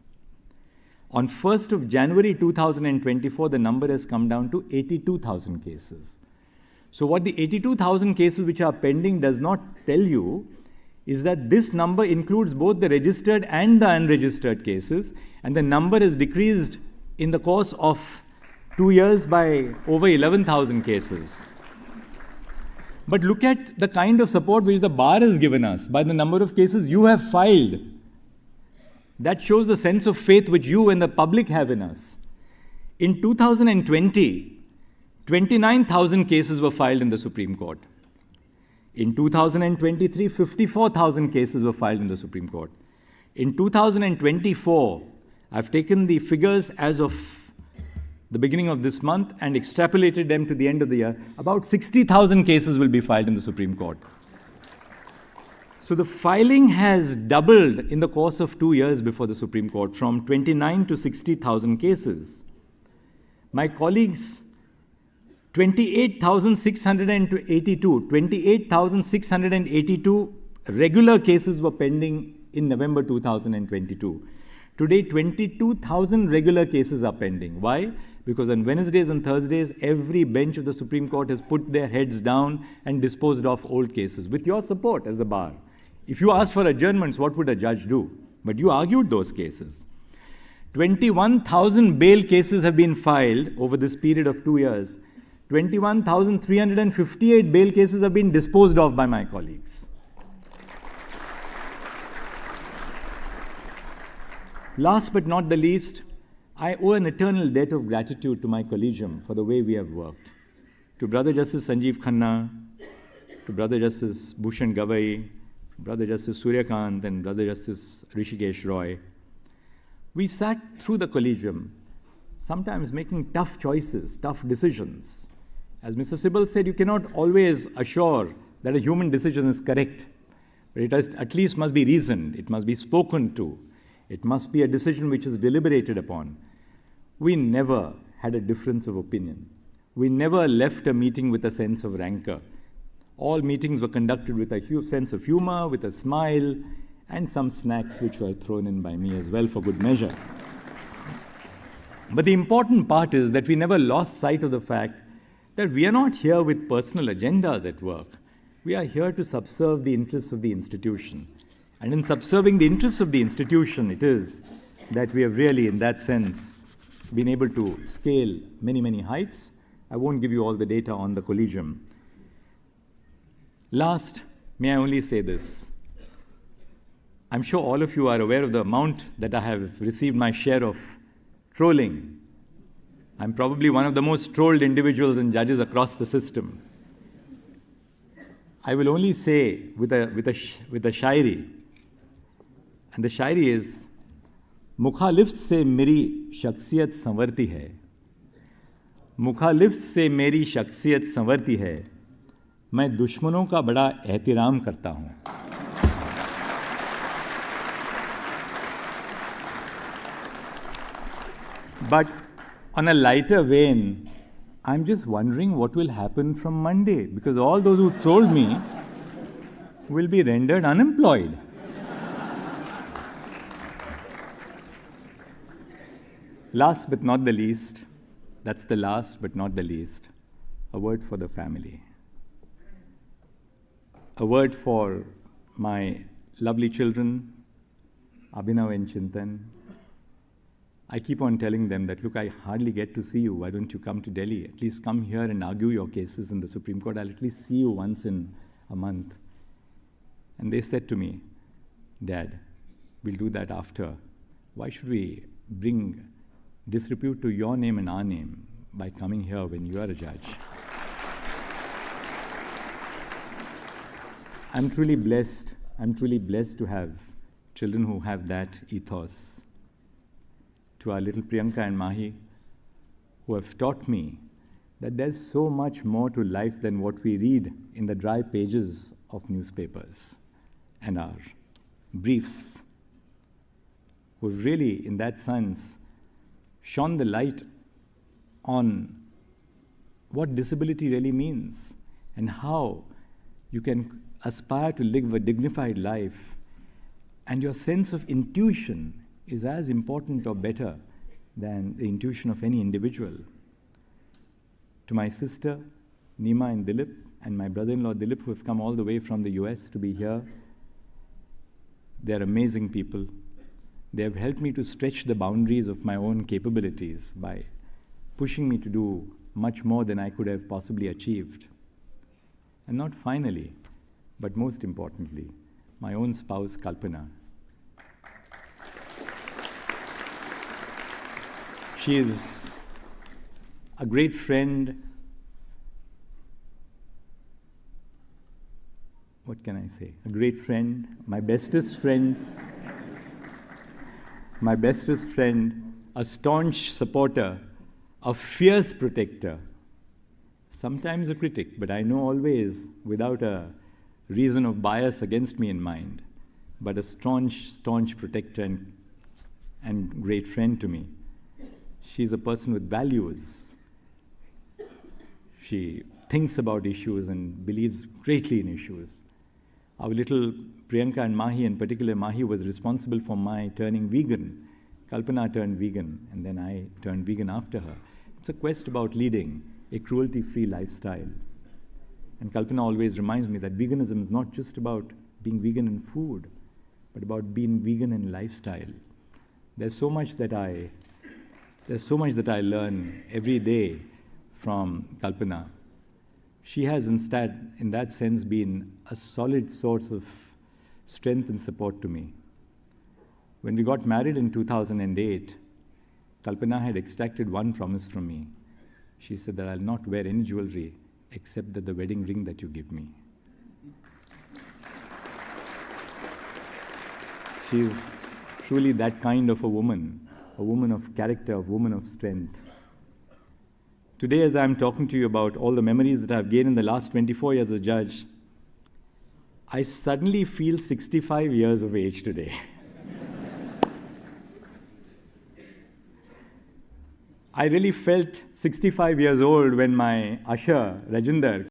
On 1st of January 2024, the number has come down to 82,000 cases. So what the 82,000 cases which are pending does not tell you is that this number includes both the registered and the unregistered cases, and the number has decreased in the course of 2 years by over 11,000 cases. But look at the kind of support which the bar has given us by the number of cases you have filed. That shows the sense of faith which you and the public have in us. In 2020, 29,000 cases were filed in the Supreme Court. In 2023, 54,000 cases were filed in the Supreme Court. In 2024, I've taken the figures as of the beginning of this month and extrapolated them to the end of the year. About 60,000 cases will be filed in the Supreme Court. So the filing has doubled in the course of 2 years before the Supreme Court, from 29 to 60,000 cases. My colleagues 28,682 regular cases were pending in November 2022. Today, 22,000 regular cases are pending. Why? Because on Wednesdays and Thursdays, every bench of the Supreme Court has put their heads down and disposed of old cases, with your support as a bar. If you asked for adjournments, what would a judge do? But you argued those cases. 21,000 bail cases have been filed over this period of 2 years. 21,358 bail cases have been disposed of by my colleagues. Last but not the least, I owe an eternal debt of gratitude to my collegium for the way we have worked. To Brother Justice Sanjeev Khanna, to Brother Justice Bhushan Gavai, Brother Justice Suryakant, and Brother Justice Rishikesh Roy. We sat through the collegium, sometimes making tough choices, tough decisions. As Mr. Sibal said, you cannot always assure that a human decision is correct, but it at least must be reasoned, it must be spoken to, it must be a decision which is deliberated upon. We never had a difference of opinion. We never left a meeting with a sense of rancor. All meetings were conducted with a sense of humor, with a smile, and some snacks which were thrown in by me as well for good measure. But the important part is that we never lost sight of the fact that we are not here with personal agendas at work. We are here to subserve the interests of the institution. And in subserving the interests of the institution, it is that we have really, in that sense, been able to scale many, many heights. I won't give you all the data on the collegium. Last, may I only say this. I'm sure all of you are aware of the amount that I have received my share of trolling. I'm probably one of the most trolled individuals and judges across the system. I will only say with a shairi, and the shairi is, मुखालिफ से मेरी शख्सियत संवरती है, मुखालिफ से मेरी शख्सियत संवरती है, मैं दुश्मनों का बड़ा एहतिराम करता हूँ. But on a lighter vein, I'm just wondering what will happen from Monday, because all those who trolled me will be rendered unemployed. Last but not the least, that's the last but not the least, a word for the family. A word for my lovely children, Abhinav and Chintan. I keep on telling them that, look, I hardly get to see you. Why don't you come to Delhi? At least come here and argue your cases in the Supreme Court. I'll at least see you once in a month. And they said to me, Dad, we'll do that after. Why should we bring disrepute to your name and our name by coming here when you are a judge? I'm truly blessed to have children who have that ethos. To our little Priyanka and Mahi, who have taught me that there's so much more to life than what we read in the dry pages of newspapers and our briefs, who have really, in that sense, shone the light on what disability really means and how you can aspire to live a dignified life, and your sense of intuition is as important or better than the intuition of any individual. To my sister, Nima and Dilip, and my brother-in-law Dilip, who have come all the way from the US to be here, they're amazing people. They have helped me to stretch the boundaries of my own capabilities by pushing me to do much more than I could have possibly achieved. And not finally, but most importantly, my own spouse, Kalpana. She is a great friend. What can I say? A great friend, my bestest friend, a staunch supporter, a fierce protector, sometimes a critic, but I know always without a reason of bias against me in mind, but a staunch protector and great friend to me. She's a person with values. She thinks about issues and believes greatly in issues. Our little Priyanka and Mahi, in particular, Mahi was responsible for my turning vegan. Kalpana turned vegan, and then I turned vegan after her. It's a quest about leading a cruelty-free lifestyle. And Kalpana always reminds me that veganism is not just about being vegan in food, but about being vegan in lifestyle. There's so much that I learn every day from Kalpana. She has instead, in that sense, been a solid source of strength and support to me. When we got married in 2008, Kalpana had extracted one promise from me. She said that I'll not wear any jewelry except that the wedding ring that you give me. She's truly that kind of a woman of character, a woman of strength. Today, as I'm talking to you about all the memories that I've gained in the last 24 years as a judge, I suddenly feel 65 years of age today. I really felt 65 years old when my usher, Rajinder,